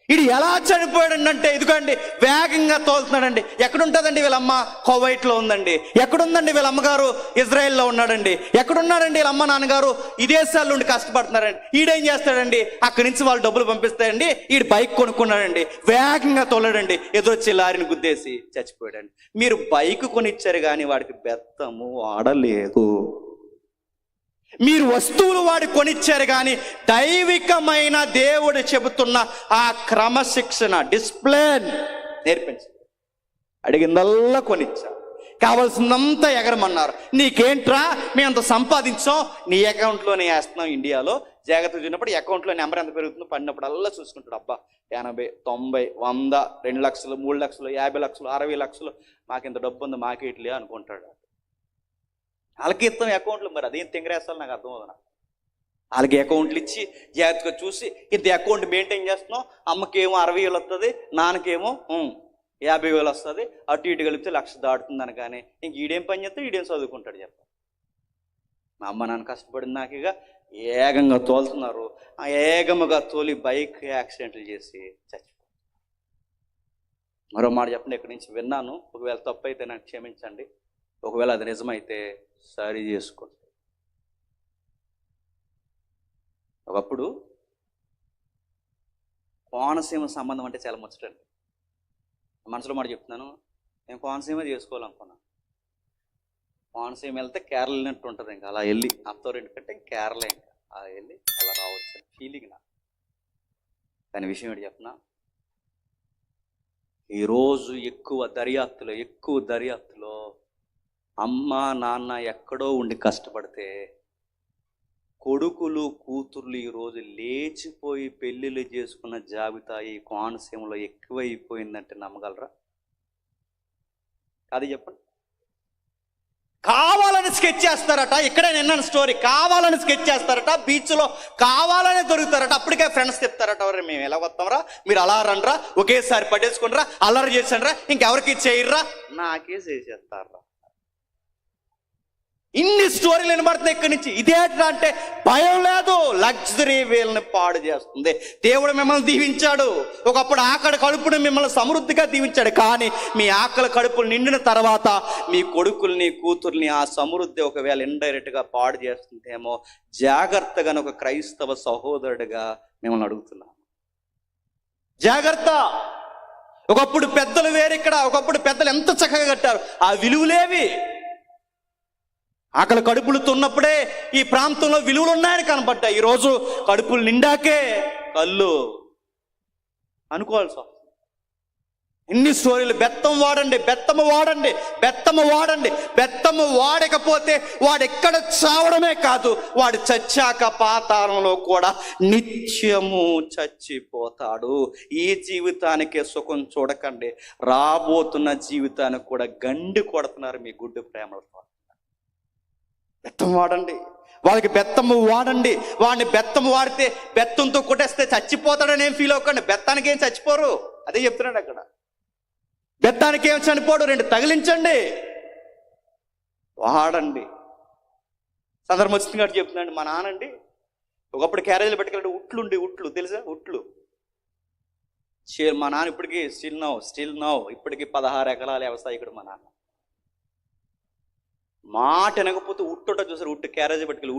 ఇది ఎలా చనిపోయాడండి అంటే, ఇదిగోండి వేగంగా తోలుతున్నాడండి. ఎక్కడుంటుందండి వీళ్ళమ్మ? కువైట్లో ఉందండి. ఎక్కడుందండి వీళ్ళ అమ్మగారు? ఇజ్రాయెల్లో ఉన్నాడండి. ఎక్కడున్నాడండి వీళ్ళ అమ్మ నాన్నగారు? ఈ దేశాల నుండి కష్టపడుతున్నారండి. ఈడేం చేస్తాడండి? అక్కడి నుంచి వాళ్ళు డబ్బులు పంపిస్తాయండి. ఈడు బైక్ కొనుక్కున్నాడండి, వేగంగా తోలాడండి, ఎదురొచ్చి లారీని గుద్దేసి చచ్చిపోయాడండి. మీరు బైక్ కొనిచ్చారు కానీ వాడికి బెత్తము ఆడలేదు. మీరు వస్తువులు వాడి కొనిచ్చారు కానీ దైవికమైన దేవుడు చెబుతున్న ఆ క్రమశిక్షణ, డిసిప్లిన్ నేర్పించారు. అడిగిందల్లా కొనిచ్చా, కావాల్సిందంతా ఎగరమన్నారు. నీకేంట్రా, మేము అంత సంపాదించాం, నీ అకౌంట్లోనే వేస్తున్నాం. ఇండియాలో జాగ్రత్త చూసినప్పుడు అకౌంట్లో నెంబర్ ఎంత పెరుగుతుందో పడినప్పుడు అల్లా చూసుకుంటాడు. అబ్బా 80, 90, 100, 2 లక్షలు, 3 లక్షలు, 50 లక్షలు, 60 లక్షలు, మాకు ఇంత డబ్బు ఉంది, మాకేట్లే అనుకుంటాడు. వాళ్ళకి ఇస్తాం అకౌంట్లు, మరి అదేం తెంగరేస్తాను నాకు అర్థం అవుతుంది. వాళ్ళకి అకౌంట్లు ఇచ్చి జాగ్రత్తగా చూసి ఇంత అకౌంట్ మెయింటైన్ చేస్తున్నాం. అమ్మకేమో 60,000 వస్తుంది, నాన్నకేమో 50,000 వస్తుంది, అటు ఇటు కలిపితే 1,00,000 దాటుతుందని. కానీ ఇంక ఈడేం పని చేస్తే ఈడేం చదువుకుంటాడు చెప్ప. మా అమ్మ నాన్న కష్టపడిన నాకు ఇక ఏగంగా తోలుతున్నారు. ఆ ఏగముగా తోలి బైక్ యాక్సిడెంట్లు చేసి చచ్చిపోతారు. మరో మాట చెప్పండి, ఇక్కడి నుంచి విన్నాను, ఒకవేళ తప్పు అయితే నాకు క్షమించండి, ఒకవేళ అది నిజమైతే సరి చేసుకోండి. ఒకప్పుడు కోనసీమ సంబంధం అంటే చాలా ముచ్చటండి. మనసులో మాట చెప్తున్నాను, నేను కోనసీమ చేసుకోవాలనుకున్నాను. కోనసీమ వెళ్తే కేరళ వెళ్ళినట్టు ఉంటుంది. ఇంకా అలా వెళ్ళి అత్తోరింటి కంటే కేరళ, ఇంకా అలా వెళ్ళి అలా రావచ్చు ఫీలింగ్ నా. కానీ విషయం ఏంటి చెప్పనా, ఈరోజు ఎక్కువ దర్యాప్తులో అమ్మ నాన్న ఎక్కడో ఉండి కష్టపడితే కొడుకులు కూతుర్లు ఈరోజు లేచిపోయి పెళ్ళిళ్ళు చేసుకున్న జాబితా ఈ కోనసీమలో ఎక్కువైపోయిందంటే నమ్మగలరా? అది చెప్పండి. కావాలని స్కెచ్ చేస్తారట, ఇక్కడే నిన్న స్టోరీ, కావాలని స్కెచ్ చేస్తారట, బీచ్లో కావాలని దొరుకుతారట. అప్పటికే ఫ్రెండ్స్ చెప్తారట, మేము ఎలా వస్తాంరా, మీరు అలా రండ్రా, ఒకేసారి పట్టేసుకుంటారా, అల్లరి చేసాండ్రా, ఇంకెవరికి చేయర్రా, నాకే చేసేస్తారా. ఇన్ని స్టోరీలు వినబడుతున్నాయి ఇక్కడి నుంచి. ఇదేంటా అంటే భయం లేదు, లగ్జరీ వీళ్ళని పాడు చేస్తుంది. దేవుడు మిమ్మల్ని దీవించాడు, ఒకప్పుడు ఆకలి కడుపుని మిమ్మల్ని సమృద్ధిగా దీవించాడు. కానీ మీ ఆకలి కడుపులు నిండిన తర్వాత మీ కొడుకుల్ని కూతుర్ని ఆ సమృద్ధి ఒకవేళ ఇండైరెక్ట్గా పాడు చేస్తుందేమో. జాగ్రత్తగా ఒక క్రైస్తవ సహోదరుడిగా మిమ్మల్ని అడుగుతున్నాను, జాగ్రత్త. ఒకప్పుడు పెద్దలు వేరిక్కడ, ఒకప్పుడు పెద్దలు ఎంత చక్కగా కట్టారు, ఆ విలువలేవి. ఆకలి కడుపులు తున్నప్పుడే ఈ ప్రాంతంలో విలువలు ఉన్నాయని కనబడ్డాయి. ఈరోజు కడుపులు నిండాకే కళ్ళు అనుకోవాల్సి వస్తుంది. ఇన్ని స్టోరీలు. బెత్తము వాడండి. బెత్తము వాడకపోతే వాడు ఎక్కడ చావడమే కాదు, వాడు చచ్చాక పాతాళంలో కూడా నిత్యము చచ్చిపోతాడు. ఈ జీవితానికే సుఖం చూడకండి, రాబోతున్న జీవితానికి కూడా గండి కొడుతున్నారు మీ గుడ్డు ప్రేమలతో. బెత్తం వాడండి, వాళ్ళకి బెత్తము వాడండి. వాడిని బెత్తము వాడితే బెత్తంతో కొట్టేస్తే చచ్చిపోతాడని ఏం ఫీల్ అవ్వకండి. బెత్తానికి ఏం చచ్చిపోరు, అదే చెప్తున్నాడు అక్కడ. బెత్తానికి ఏం చనిపోడు, 2 తగిలించండి, వాడండి. సందర్భం వచ్చింది కాబట్టి చెప్తున్నాండి. మా నానండి ఒకప్పుడు క్యారేజీలు పెట్టుకెళ్ళి ఉట్లు తెలుసా, ఉట్లు. మా నాన్న ఇప్పటికీ స్టిల్ నౌ ఇప్పటికీ 16 ఎకరాల వ్యవసాయకుడు మా నాన్న. మాట వినకపోతే ఉట్టుట చూసారు, ఉట్టు క్యారేజీ పట్టుకెళ్ళి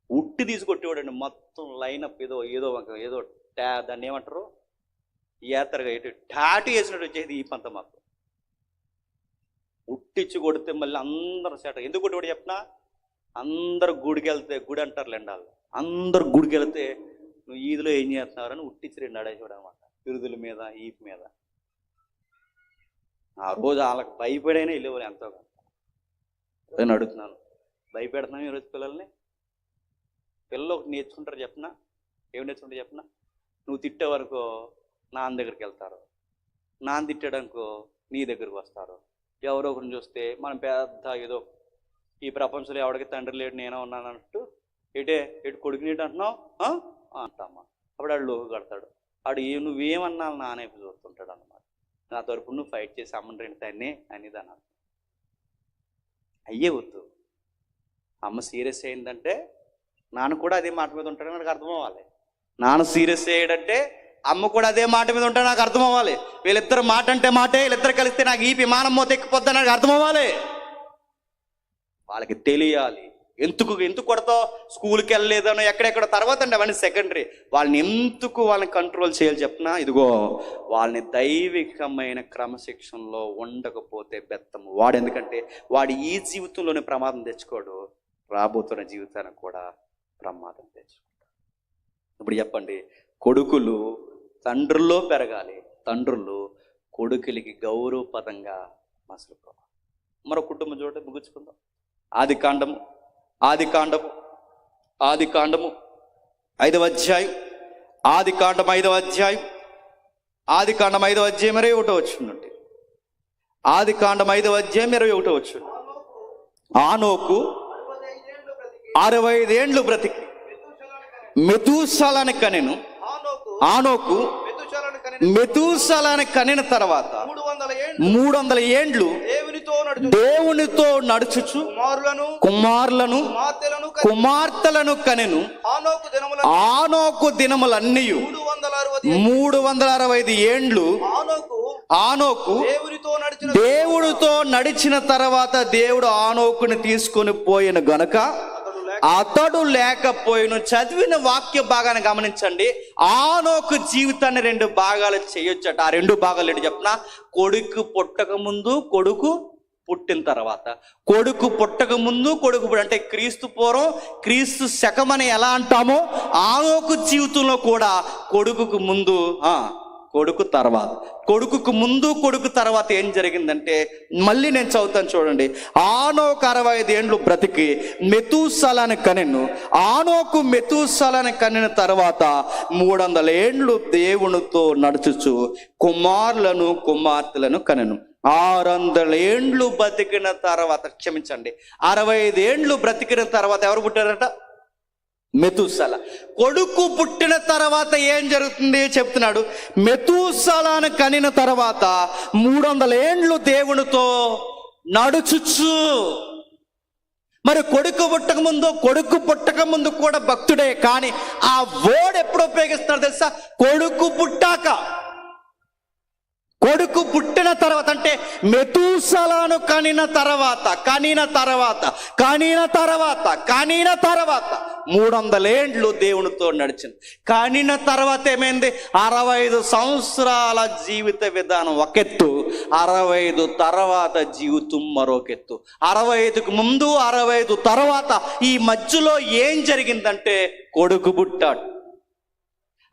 ఉట్టి తీసుకొట్టేవాడండి. మొత్తం లైనప్ ఏదో దాన్ని ఏమంటారు, ఏతరగా టాటూ వేసినట్టు వచ్చేది ఈ పంత. మాకు ఉట్టిచ్చి కొడితే మళ్ళీ అందరూ సెట. ఎందుకు కొట్టేవాడు చెప్పినా, అందరు గుడికి వెళ్తే, గుడి అంటారు లెండాలు, అందరు గుడికి వెళ్తే నువ్వు ఈదిలో ఏం చేస్తున్నారని ఉట్టిచ్చి 2 అడేసాడు అనమాట, పిరుదుల మీద ఈపు మీద. ఆ రోజు వాళ్ళకి భయపడైనా వెళ్ళేవాళ్ళు ఎంతో. నేను అడుగుతున్నాను, భయపెడుతున్నాను ఈరోజు పిల్లల్ని. పిల్లలు ఒకటి నేర్చుకుంటారు చెప్పినా, ఏమి నేర్చుకుంటారు చెప్పినా, నువ్వు తిట్టేవరకు నాన్న దగ్గరికి వెళ్తారు, నాన్న తిట్టాడనుకో నీ దగ్గరికి వస్తారు. ఎవరో ఒకరిని చూస్తే మనం పెద్ద ఏదో ఈ ప్రపంచంలో ఎవరికి తండ్రి లేడు నేనే ఉన్నాను అన్నట్టు, ఎటు కొడుకు నీటి అంటున్నావు అంటామా. అప్పుడు వాడు లోకు కడతాడు, వాడు నువ్వేమన్నా నాన్న చూస్తుంటాడు అన్నమాట. నా తరపు నువ్వు ఫైట్ చేసి అమ్మని 2 తన్ని అనేది అన్నాడు. అయ్యే వద్దు. అమ్మ సీరియస్ అయిందంటే నాన్న కూడా అదే మాట మీద ఉంటాడని నాకు అర్థం అవ్వాలి. నాన్న సీరియస్ అయ్యాడంటే అమ్మ కూడా అదే మాట మీద ఉంటే నాకు అర్థం అవ్వాలి. వీళ్ళిద్దరు మాట అంటే మాటే, వీళ్ళిద్దరు కలిస్తే నాకు ఈ విమానం మోత ఎక్కిపోద్దని నాకు అర్థం అవ్వాలి. వాళ్ళకి తెలియాలి. ఎందుకు కొడతావు, స్కూల్కి వెళ్ళలేదనో ఎక్కడెక్కడ తర్వాత అండి అవన్నీ సెకండరీ. వాళ్ళని కంట్రోల్ చేయాలి చెప్పినా, ఇదిగో వాళ్ళని దైవికమైన క్రమశిక్షణలో ఉండకపోతే బెత్తము వాడు. ఎందుకంటే వాడు ఈ జీవితంలోనే ప్రమాదం తెచ్చుకోడు, రాబోతున్న జీవితానికి కూడా ప్రమాదం తెచ్చుకుంటాడు. ఇప్పుడు చెప్పండి, కొడుకులు తండ్రుల్లో పెరగాలి, తండ్రులు కొడుకులకి గౌరవపదంగా మసులుకోవాలి. మరో కుటుంబం చూడండి, ముగించుకుందాం. ఆది కాండము 5వ అధ్యాయం, ఆది కాండం 5వ అధ్యాయం 21వ వచనం. ఆది కాండం 5వ అధ్యాయం 21వ వచనం. ఆనోకు 65 ఏండ్లు బ్రతికి మెతూషెలని కనెను. ఆనోకు మెతూషెలని కనిన తర్వాత 300 ఏండ్లు దేవునితో నడుచుచు కుమారులను కుమార్తెలను కనెను. ఆనోకు దినములన్నీ 365 ఏండ్లు ఆనోకు దేవుడితో నడిచిన తర్వాత దేవుడు ఆనోకుని తీసుకొని పోయిన గనుక అతడు లేకపోయిన. చదివిన వాక్య భాగాన్ని గమనించండి. ఆనోకు జీవితాన్ని 2 భాగాలు చేయొచ్చట. ఆ 2 భాగాలు ఏంటి చెప్పిన, కొడుకు పుట్టక ముందు, కొడుకు పుట్టిన తర్వాత. కొడుకు పుట్టక ముందు, కొడుకు అంటే క్రీస్తు పూర్వం, క్రీస్తు శకమని ఎలా అంటామో, ఆనోకు జీవితంలో కూడా కొడుకుకు ముందు, కొడుకు తర్వాత. కొడుకుకు ముందు, కొడుకు తర్వాత ఏం జరిగిందంటే, మళ్ళీ నేను చదువుతాను చూడండి. ఆనోకు 65 ఏండ్లు బ్రతికి మెతూషెలని కనెను. ఆనోకు మెతూషెలని కనిన తర్వాత 300 ఏండ్లు దేవునితో నడుచుచు కుమారులను కుమార్తెలను కనెను. 600 ఏండ్లు బ్రతికిన తర్వాత, క్షమించండి, 65 ఏండ్లు బ్రతికిన తర్వాత ఎవరు పుట్టారట? మెతూషెల. కొడుకు పుట్టిన తర్వాత ఏం జరుగుతుంది చెప్తున్నాడు. మెతూషెలను కనిన తర్వాత 300 ఏండ్లు దేవునితో నడుచుచు. మరి కొడుకు పుట్టక ముందు కూడా భక్తుడే, కానీ ఆ వర్డ్ ఎప్పుడు ఉపయోగిస్తున్నాడు తెలుసా? కొడుకు పుట్టాక. కొడుకు పుట్టిన తర్వాత అంటే మెతూషెలను కనిన తర్వాత 300 ఏండ్లు దేవునితో నడిచింది. కనిన తర్వాత ఏమైంది? 65 సంవత్సరాల జీవిత విధానం ఒకెత్తు, 65 తర్వాత జీవితం మరొకెత్తు. 65కు ముందు, 65 తర్వాత ఈ మధ్యలో ఏం జరిగిందంటే కొడుకు పుట్టాడు.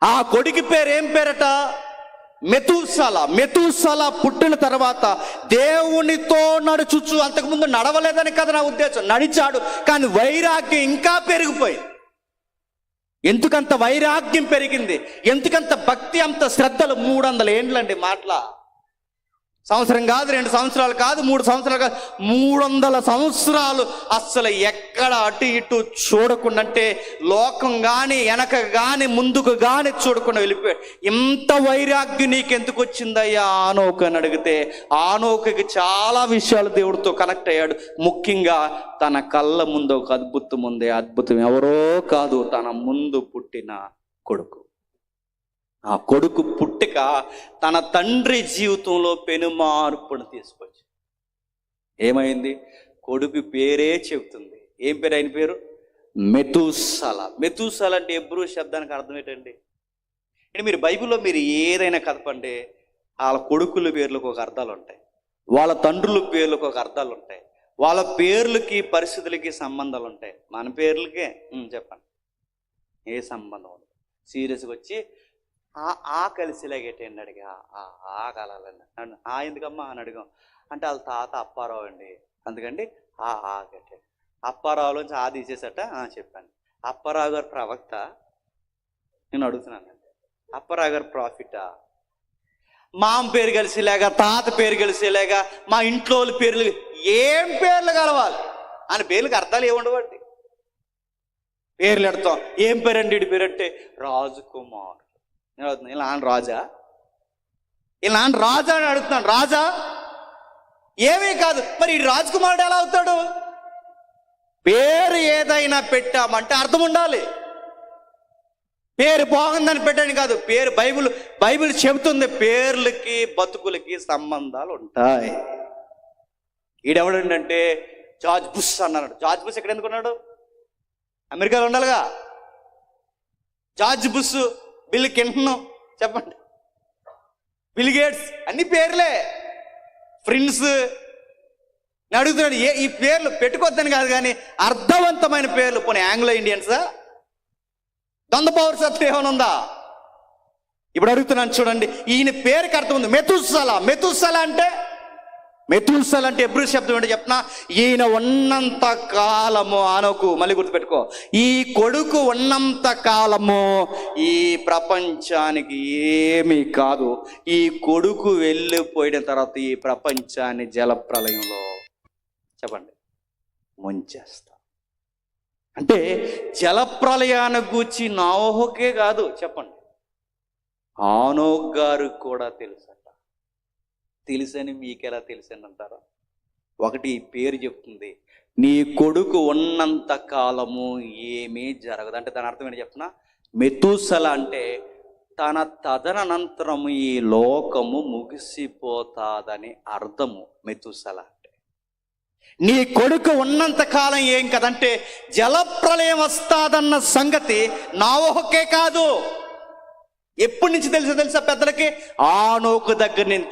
ఆ కొడుకు పేరు ఏం పేరట? మెతూషెల పుట్టిన తర్వాత దేవునితో నడుచుచు. అంతకుముందు నడవలేదని కదా నా ఉద్దేశం, నడిచాడు, కానీ వైరాగ్యం ఇంకా పెరిగిపోయింది. ఎందుకంత వైరాగ్యం పెరిగింది, ఎందుకంత భక్తి, అంత శ్రద్ధలు? 300 ఏండ్లండి మాటల. సంవత్సరం కాదు, 2 సంవత్సరాలు కాదు, 3 సంవత్సరాలు కాదు, 300 సంవత్సరాలు అస్సలు ఎక్కడ అటు ఇటు చూడకుండా, అంటే లోకం కానీ వెనక కానీ ముందుకు కానీ చూడకుండా వెళ్ళిపోయాడు. ఇంత వైరాగ్యం నీకెందుకు వచ్చిందయ్యా ఆనోకు అని అడిగితే, ఆనోకుకి చాలా విషయాలు దేవుడితో కనెక్ట్ అయ్యాడు. ముఖ్యంగా తన కళ్ళ ముందు ఒక అద్భుతం ఉంది. అద్భుతం ఎవరో కాదు, తన ముందు పుట్టిన కొడుకు. ఆ కొడుకు పుట్టుక తన తండ్రి జీవితంలో పెను మార్పును తీసుకొచ్చి ఏమైంది? కొడుకు పేరే చెబుతుంది. ఏం పేరు ఆయన పేరు? మెతూషెల. మెతూషెల అంటే హెబ్రూ శబ్దానికి అర్థం ఏంటండి? అంటే మీరు బైబిల్లో మీరు ఏదైనా కదపండి, వాళ్ళ కొడుకుల పేర్లకు ఒక అర్థాలు ఉంటాయి, వాళ్ళ తండ్రుల పేర్లకు ఒక అర్థాలు ఉంటాయి, వాళ్ళ పేర్లకి పరిస్థితులకి సంబంధాలు ఉంటాయి. మన పేర్లకే చెప్పండి, ఏ సంబంధం ఉండదు. సీరియస్గా వచ్చి ఆ కలిసిలాగేటండి అడిగా, ఆ కలాలండి ఎందుకమ్మా అని అడిగాం. అంటే వాళ్ళ తాత అప్పారావు అండి, అందుకండి గట్టే అప్పారావులోంచి తీసేసట. చెప్పాను. అప్పారావు గారు ప్రవక్త? నేను అడుగుతున్నానండి. అప్పారావు గారు ప్రాఫిటా? మామ పేరు కలిసిలేగా, తాత పేరు కలిసేలాగా, మా ఇంట్లో వాళ్ళ పేర్లు, ఏం పేర్లు కలవాలి అని పేర్లకు అర్థాలు ఏముండవండి. పేర్లు ఎడతాం. ఏం పేరండి వీడి పేరు అంటే రాజు కుమార్. నేను అడుగుతున్నాను, ఇలా రాజా, ఇలా రాజా అని అడుగుతున్నాను. రాజా ఏమీ కాదు, మరి ఈ రాజకుమారుడు ఎలా అవుతాడు? పేరు ఏదైనా పెట్టామంటే అర్థం ఉండాలి. పేరు బాగుందని పెట్టాను కాదు, పేరు బైబిల్ చెబుతుంది పేర్లకి బతుకులకి సంబంధాలు ఉంటాయి. ఈడెవడంటే జార్జ్ బుష్ అన్నాడు. జార్జ్ బుష్ ఎక్కడ ఎందుకున్నాడు? అమెరికాలో ఉండాలిగా. జార్జ్ బుష్, బిల్ క్లింటన్, చెప్పండి, బిల్ గేట్స్, అన్ని పేర్లే. ఫ్రెండ్స్. నేను అడుగుతున్నాడు, ఈ పేర్లు పెట్టుకోవద్దని కాదు కానీ అర్థవంతమైన పేర్లు. పోనీ ఆంగ్లో ఇండియన్సా? దొంద పౌరసత్వం ఏమైనా ఉందా? ఇప్పుడు అడుగుతున్నాను చూడండి, ఈయన పేరుకి అర్థం ఉంది. మెతుసల అంటే ఎబ్రూ శబ్దం ఏంటో చెప్పనా? ఈయన ఉన్నంత కాలము, ఆనోకు మళ్ళీ గుర్తుపెట్టుకో, ఈ కొడుకు ఉన్నంత కాలము ఈ ప్రపంచానికి ఏమీ కాదు. ఈ కొడుకు వెళ్ళిపోయిన తర్వాత ఈ ప్రపంచాన్ని జలప్రలయంలో చెప్పండి ముంచేస్తా. అంటే జలప్రలయాన్ని గూర్చి నోవహుకే కాదు, చెప్పండి, ఆనోకు గారు కూడా తెలుసట. తెలుసని మీకెలా తెలుసని అంటారా? ఒకటి పేరు చెప్తుంది, నీ కొడుకు ఉన్నంత కాలము ఏమీ జరగదు. అంటే దాని అర్థం ఏంటి చెప్తున్నా? మెతూసల అంటే తన తదనంతరము ఈ లోకము ముగిసిపోతాదని అర్థము. మెతూసల అంటే నీ కొడుకు ఉన్నంత కాలం ఏం కదంటే జలప్రలయం వస్తాదన్న సంగతి నోవహుకే కాదు. ఎప్పటి నుంచి తెలుసా పెద్దలకి? ఆనోకు దగ్గర నేను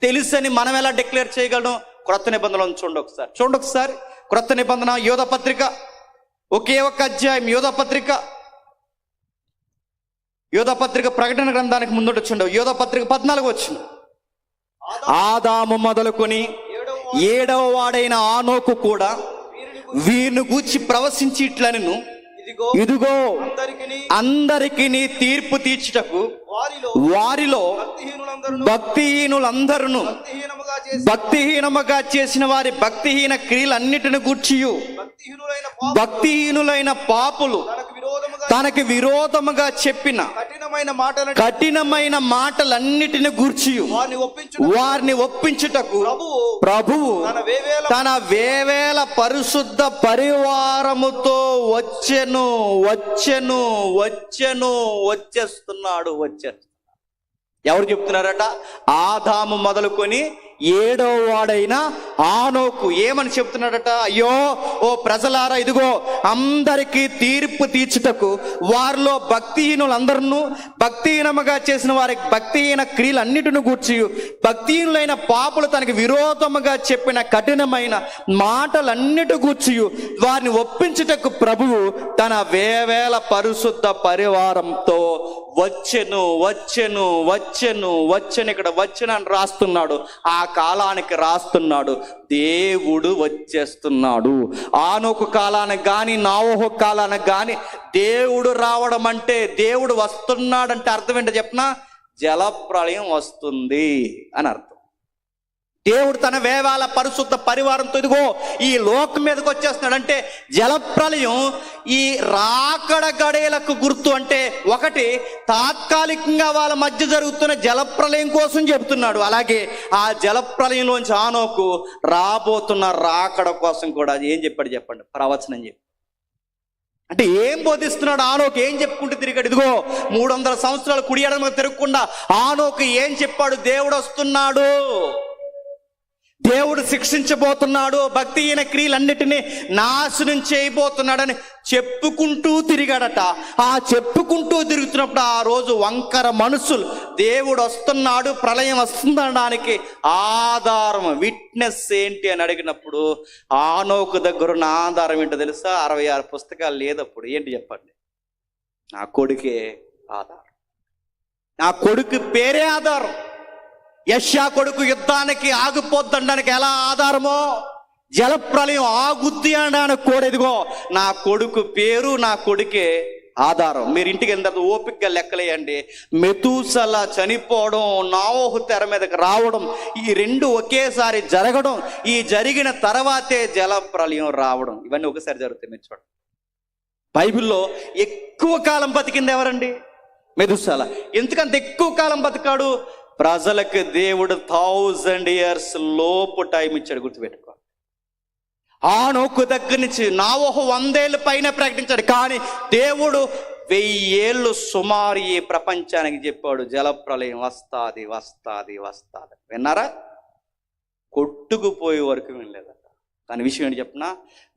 తెలుసని మనం ఎలా డిక్లేర్ చేయగలం? క్రొత్త నిబంధనలను చూడండి ఒకసారి. క్రొత్త నిబంధన యోధ పత్రిక, ఒకే ఒక్క అధ్యాయం యోధ పత్రిక ప్రకటన గ్రంథానికి ముందు చూడండి. యోధ పత్రిక 14 వచ్చిన ఆదాము మొదలుకొని 7వ వాడైన ఆనోకు కూడా వీరిని గూర్చి ప్రవశించి ఇట్లనెను, ఇదిగో అందరికి తీర్పు తీర్చుటకు వారిలో భక్తిహీనముగా చేసిన వారి భక్తిహీన క్రియలన్నిటిని గూర్చియు భక్తిహీనులైన పాపులు తనకి విరోధముగా చెప్పిన కఠినమైన మాటలన్నిటిని గూర్చియు వారిని ఒప్పించుటకు ప్రభువు తన వేవేల పరిశుద్ధ పరివారముతో వచ్చేస్తున్నాడు. ఎవరు చెప్తున్నారట? ఆదాము మొదలుకొని 7వ వాడైన ఆనోకు ఏమని చెప్తున్నాడట? అయ్యో ఓ ప్రజలారా, ఇదిగో అందరికీ తీర్పు తీర్చుటకు వారిలో భక్తిహీనులందరూ భక్తిహీనముగా చేసిన వారి భక్తిహీన క్రియలన్నిటిని గూర్చి భక్తిహీనులైన పాపులు తనకి విరోధముగా చెప్పిన కఠినమైన మాటలన్నిటి గూర్చి వారిని ఒప్పించుటకు ప్రభువు తన వేవేల పరిశుద్ధ పరివారంతో వచ్చెను. ఇక్కడ వచ్చెను అని రాస్తున్నాడు. ఆ కాలానికి రాస్తున్నాడు. దేవుడు వచ్చేస్తున్నాడు. ఆనోకు కాలానికి కానీ నోవహు కాలానికి కానీ దేవుడు రావడం అంటే, దేవుడు వస్తున్నాడంటే అర్థం ఏంటో చెప్పనా? జలప్రళయం వస్తుంది అని అర్థం. దేవుడు తన వేవాల పరిశుద్ధ పరివారంతో ఇదిగో ఈ లోకం మీదకి వచ్చేస్తున్నాడు. అంటే జలప్రలయం ఈ రాకడ గడియలకు గుర్తు. అంటే ఒకటి తాత్కాలికంగా వాళ్ళ మధ్య జరుగుతున్న జలప్రలయం కోసం చెబుతున్నాడు. అలాగే ఆ జలప్రలయంలోంచి ఆనోకు రాబోతున్న రాకడ కోసం కూడా ఏం చెప్పాడు చెప్పండి? ప్రవచనం చెప్పి. అంటే ఏం బోధిస్తున్నాడు ఆనోకు? ఏం చెప్పుకుంటూ తిరిగాడు? ఇదిగో 300 సంవత్సరాలు కుడి ఎడమ తిరగకుండా ఆనోకు ఏం చెప్పాడు? దేవుడు వస్తున్నాడు, దేవుడు శిక్షించబోతున్నాడు, భక్తిహీన క్రియలన్నిటినీ నాశనం చేయబోతున్నాడని చెప్పుకుంటూ తిరిగాడట. ఆ చెప్పుకుంటూ తిరుగుతున్నప్పుడు ఆ రోజు వంకర మనుషులు దేవుడు వస్తున్నాడు, ప్రళయం వస్తుందనడానికి ఆధారం, విట్నెస్ ఏంటి అని అడిగినప్పుడు ఆనోకు దగ్గరున్న ఆధారం ఏంటో తెలుసా? 66 పుస్తకాలు లేదప్పుడు. ఏంటి చెప్పండి? నా కొడుకే ఆధారం. నా కొడుకు పేరే ఆధారం. యెషయా కొడుకు యుద్ధానికి ఆగిపోద్దనడానికి ఎలా ఆధారమో జలప్రలయం ఆగుద్ది అనడానికి కూడా ఇదిగో నా కొడుకు పేరు, నా కొడుకే ఆధారం. మీరు ఇంటికి వెళ్ళిన తర్వాత ఓపికగా లెక్కలేయండి. మెతూసల చనిపోవడం, నోవహు తెర మీదకి రావడం, ఈ రెండు ఒకేసారి జరగడం, ఈ జరిగిన తర్వాతే జలప్రలయం రావడం, ఇవన్నీ ఒకసారి జరుగుతాయి. మీరు చూడండి, బైబిల్లో ఎక్కువ కాలం బతికింది ఎవరండి? మెతూసల. ఎందుకంత ఎక్కువ కాలం బతికాడు? ప్రజలకు దేవుడు 1000 years లోపు టైం ఇచ్చాడు. గుర్తుపెట్టుకో. ఆనోకు దగ్గర నుంచి నోవహు 100 ఏళ్ళ పైన ప్రకటించాడు. కానీ దేవుడు 1000 ఏళ్ళు సుమారు ఈ ప్రపంచానికి చెప్పాడు, జలప్రలయం వస్తాది వస్తాది వస్తాది. విన్నారా? కొట్టుకుపోయే వరకు వినలేదట. దాని విషయం ఏంటి చెప్పిన,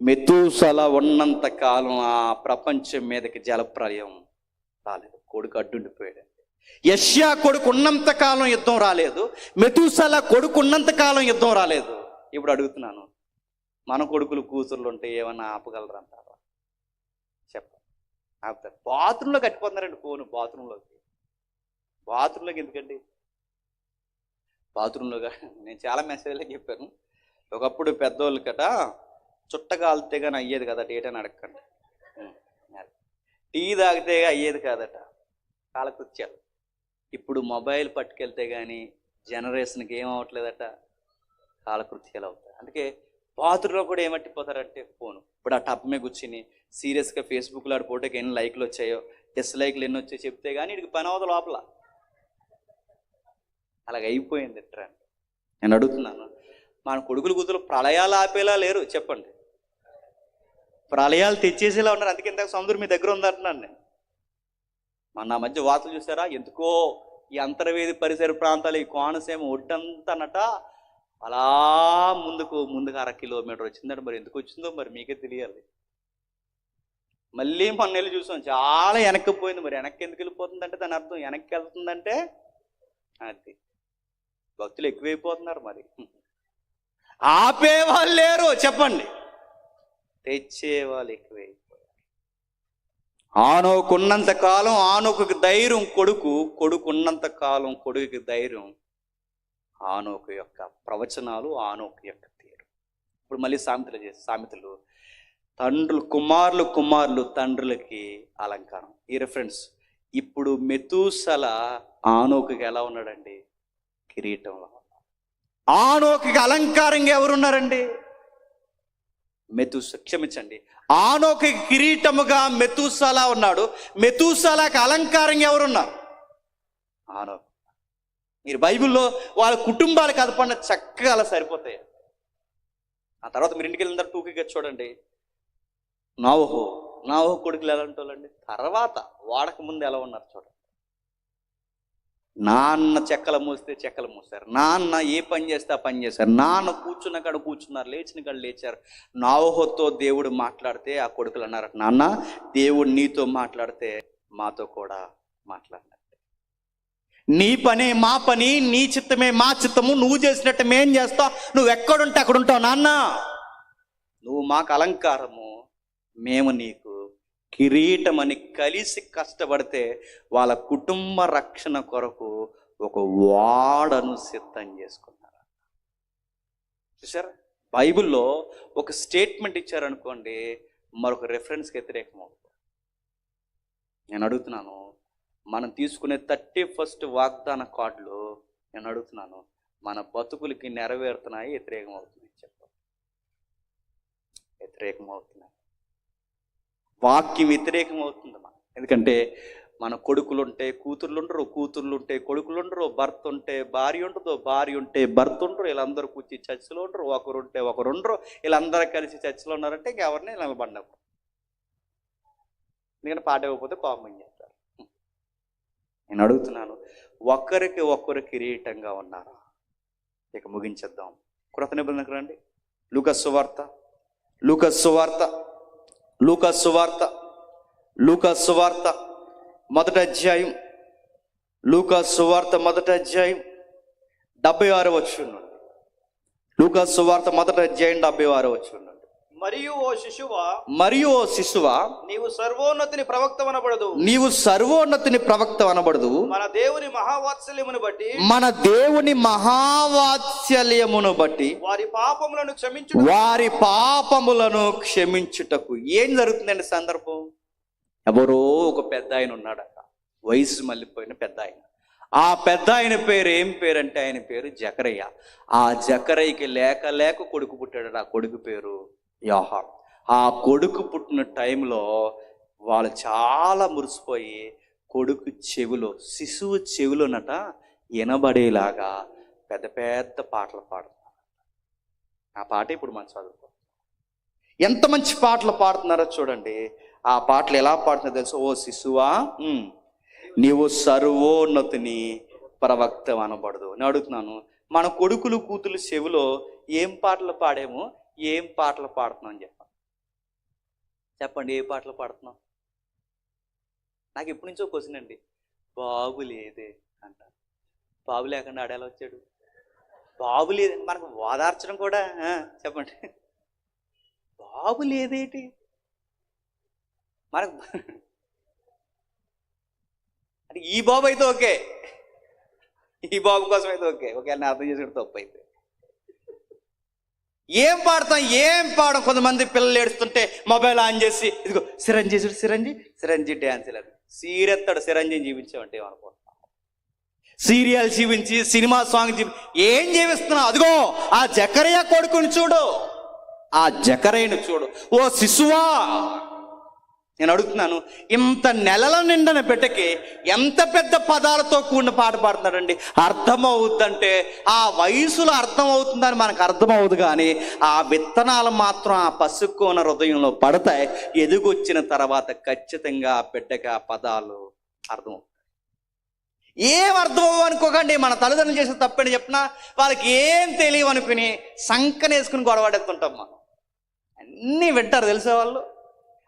మెతూసల ఉన్నంత కాలం ఆ ప్రపంచం మీదకి జలప్రలయం రాలేదు. కొడుకు అడ్డుండిపోయాడు. యెషయా కొడుకు ఉన్నంత కాలం యుద్ధం రాలేదు, మెతూసల కొడుకు ఉన్నంత కాలం యుద్ధం రాలేదు. ఇప్పుడు అడుగుతున్నాను, మన కొడుకులు కూతుర్లు ఉంటే ఏమన్నా ఆపగలరు అంటారా? చెప్పండి, ఆపుతారు. బాత్రూంలో కట్టిపోతున్నారండి ఫోను. బాత్రూంలోకి ఎందుకండి? బాత్రూంలోగా నేను చాలా మెసేజ్లో చెప్పాను. ఒకప్పుడు పెద్దోళ్ళు కట చుట్ట కాలితే కానీ అయ్యేది కదా, డేటని అడగండి. టీ తాగితే అయ్యేది కాదట కాలకృత్యాలు. ఇప్పుడు మొబైల్ పట్టుకెళ్తే కానీ జనరేషన్కి ఏమవట్లేదట, కాలకృత్యాలు అవుతాయి. అందుకే బాత్రూంలో కూడా ఏమట్టిపోతారంటే ఫోను. ఇప్పుడు ఆ టప్ మీద కూర్చుని సీరియస్గా ఫేస్బుక్లో ఆడి ఫోటోకి ఎన్ని లైక్లు వచ్చాయో, డిస్లైక్లు ఎన్ని వచ్చాయో చెప్తే కానీ వీడికి పని అవదు లోపల. అలాగ అయిపోయింది ట్రెండ్. నేను అడుగుతున్నాను, మన కొడుకులు కూతురు ప్రళయాలు ఆపేలా లేరు. చెప్పండి, ప్రళయాలు తెచ్చేసేలా ఉన్నారు. అందుకే ఇంతకు సముద్రం మీ దగ్గర ఉందంటున్నాను నేను. మన మధ్య వార్తలు చూసారా? ఎందుకో ఈ అంతర్వేది పరిసర ప్రాంతాలు, ఈ కోనసీమ ఒడ్డంతనట అలా ముందుకు 1 కిలోమీటర్ వచ్చిందంట. మరి ఎందుకు వచ్చిందో మరి మీకే తెలియాలి. మళ్ళీ మొన్న వెళ్ళి చూసాం, చాలా వెనక్కి పోయింది. మరి వెనక్కి ఎందుకు వెళ్ళిపోతుందంటే దాని అర్థం వెనక్కి వెళ్తుందంటే అది భక్తులు ఎక్కువైపోతున్నారు. మరి ఆపేవాళ్ళు లేరు. చెప్పండి, తెచ్చేవాళ్ళు ఎక్కువైపోయారు. ఆనోకున్నంత కాలం ఆనోకుకి ధైర్యం కొడుకు ఉన్నంత కాలం కొడుకుకి ధైర్యం ఆనోకు యొక్క ప్రవచనాలు, ఆనోకు యొక్క తీరు. ఇప్పుడు మళ్ళీ సామెతలు తండ్రులు కుమారులు తండ్రులకి అలంకారం. ఈ రెఫరెన్స్. ఇప్పుడు మెతూసల ఆనోకుకి ఎలా ఉన్నాడండి? కిరీటంలో. ఆనోకుకి అలంకారంగా ఎవరున్నారండి? క్షమించండి, ఆనోకుకి కిరీటముగా మెతూసల ఉన్నాడు. మెతూసలకి అలంకారంగా ఎవరున్నారు? ఆనోకు. మీరు బైబిల్లో వాళ్ళ కుటుంబాలకు అదపడిన చక్కగా అలా సరిపోతాయి. ఆ తర్వాత మీరు ఇంటికి వెళ్ళిన తర్వాత టూకీగా చూడండి, నావోహో కొడుకులు ఎలా ఉంటారండి? తర్వాత వాడక ముందు ఎలా ఉన్నారు చూడండి. నాన్న చెక్కలు మూసారు, నాన్న ఏ పని చేస్తే ఆ పని చేశారు, నాన్న కూర్చున్న కాడ కూర్చున్నారు, లేచిన కాడ లేచారు. నావోహోతో దేవుడు మాట్లాడితే ఆ కొడుకులు అన్నారు, నాన్న దేవుడు నీతో మాట్లాడితే మాతో కూడా మాట్లాడినట్టే. నీ పని మా పని, నీ చిత్తమే మా చిత్తము, నువ్వు చేసినట్టు మేం చేస్తావు, నువ్వు ఎక్కడుంటే అక్కడ ఉంటావు నాన్న. నువ్వు మాకు అలంకారము, మేము నీకు కిరీటం అని కలిసి కష్టపడితే వాళ్ళ కుటుంబ రక్షణ కొరకు ఒక వాడను సిద్ధం చేసుకున్నారు. చూసారా? బైబిల్లో ఒక స్టేట్మెంట్ ఇచ్చారనుకోండి, మరొక రెఫరెన్స్కి వ్యతిరేకం అవుతుంది. నేను అడుగుతున్నాను, మనం తీసుకునే 31st వాగ్దాన కార్డులు నేను అడుగుతున్నాను, మన బతుకులకి నెరవేరుతున్నాయి, వ్యతిరేకం అవుతుంది? చెప్పండి, వ్యతిరేకం అవుతున్నాయి. వాక్యం వ్యతిరేకం అవుతుంది. ఎందుకంటే మన కొడుకులుంటే కూతుర్లుండరు, కూతుర్లుంటే కొడుకులుండరు, భర్త ఉంటే భార్య ఉండదు, భార్య ఉంటే భర్త ఉండరు. వీళ్ళందరూ కూర్చి చర్చిలో ఉండరు, ఒకరుంటే ఒకరుండరు. వీళ్ళందరూ కలిసి చర్చిలో ఉన్నారంటే ఇంకెవరిని నిలబడినప్పుడు. ఎందుకంటే పాట ఇవ్వకపోతే కోపం చేస్తారు. నేను అడుగుతున్నాను, ఒకరికి ఒకరు కిరీటంగా ఉన్నారా? ఇక ముగించేద్దాం. కృత నిబంధనకు రండి. లూకాసు వార్త మొదటి అధ్యాయం. లూకాసు వార్త మొదటి అధ్యాయం 76వ వచనం. లూకాసు వార్త మొదటి అధ్యాయం 76వ వచనం. మరియు ఓ శిశువా, నీవు సర్వోన్నతిని ప్రవక్త అనబడదు. మన దేవుని మహావాత్సల్యమును బట్టి వారి పాపములను క్షమించుటకు. ఏం జరుగుతుందండి సందర్భం? ఎవరో ఒక పెద్ద ఆయన ఉన్నాడట, వయసు మళ్ళీపోయిన పెద్ద ఆయన. ఆ పెద్ద ఆయన పేరు ఏం పేరంటే, ఆయన పేరు జకరయ్య. ఆ జకరయ్యకి లేక కొడుకు పుట్టాడు. ఆ కొడుకు పేరు యోహాను. ఆ కొడుకు పుట్టిన టైంలో వాళ్ళు చాలా మురిసిపోయి కొడుకు శిశువు చెవులోనట వినబడేలాగా పెద్ద పెద్ద పాటలు పాడుతున్నారు. ఆ పాట ఇప్పుడు మనం చదువుకో. ఎంత మంచి పాటలు పాడుతున్నారో చూడండి. ఆ పాటలు ఎలా పాడుతుందో తెలుసు. ఓ శిశువా, నీవు సర్వోన్నతిని ప్రవక్త అనబడదు. నేను అడుగుతున్నాను, మన కొడుకులు కూతురు చెవిలో ఏం పాటలు పాడేమో, ఏం పాటలు పాడుతున్నాం చెప్పండి. ఏ పాటలు పాడుతున్నాం? నాకు ఎప్పటి నుంచో క్వశ్చన్ అండి. బాబు లేదే అంటారు. బాబు లేకుండా ఆడేలా వచ్చాడు? బాబు లేదండి, మనకు ఓదార్చడం కూడా. చెప్పండి, బాబు లేదేటి మనకు? అంటే ఈ బాబు అయితే ఓకే, ఈ బాబు కోసం అయితే ఓకే, ఒకవేళ నేను అర్థం చేసుకుంటే తప్పు అయితే. ఏం పాడతాం, ఏం పాడం. కొంతమంది పిల్లలు ఏడుస్తుంటే మొబైల్ ఆన్ చేసి ఇదిగో సిరంజి డ్యాన్స్ ఇలా సీరెత్తాడు. సిరంజిని జీవించామంటే ఏమనుకుంటున్నాం? సీరియల్ జీవించి, సినిమా సాంగ్ ఏం జీవిస్తున్నావు? అదిగో ఆ జకరియా కొడుకుని చూడు, ఆ జకరయ్యను చూడు. ఓ శిశువా, నేను అడుగుతున్నాను, ఇంత నెలల నిండిన బిడ్డకి ఎంత పెద్ద పదాలతో కూడిన పాట పాడుతున్నాడండి. అర్థమవుద్దంటే ఆ వయసులో అర్థమవుతుందని మనకు అర్థమవుదు, కానీ ఆ విత్తనాలు మాత్రం ఆ పసుక్కున్న హృదయంలో పడతాయి. ఎదుగొచ్చిన తర్వాత ఖచ్చితంగా ఆ బిడ్డకి ఆ పదాలు అర్థమవుతాయి. ఏం అర్థం అనుకోకండి, మన తల్లిదండ్రులు చేసే తప్పని చెప్పినా వాళ్ళకి ఏం తెలియవు అనుకుని సంకనేసుకుని గొడవడెత్తుంటాం మనం. అన్నీ వింటారు తెలిసే వాళ్ళు,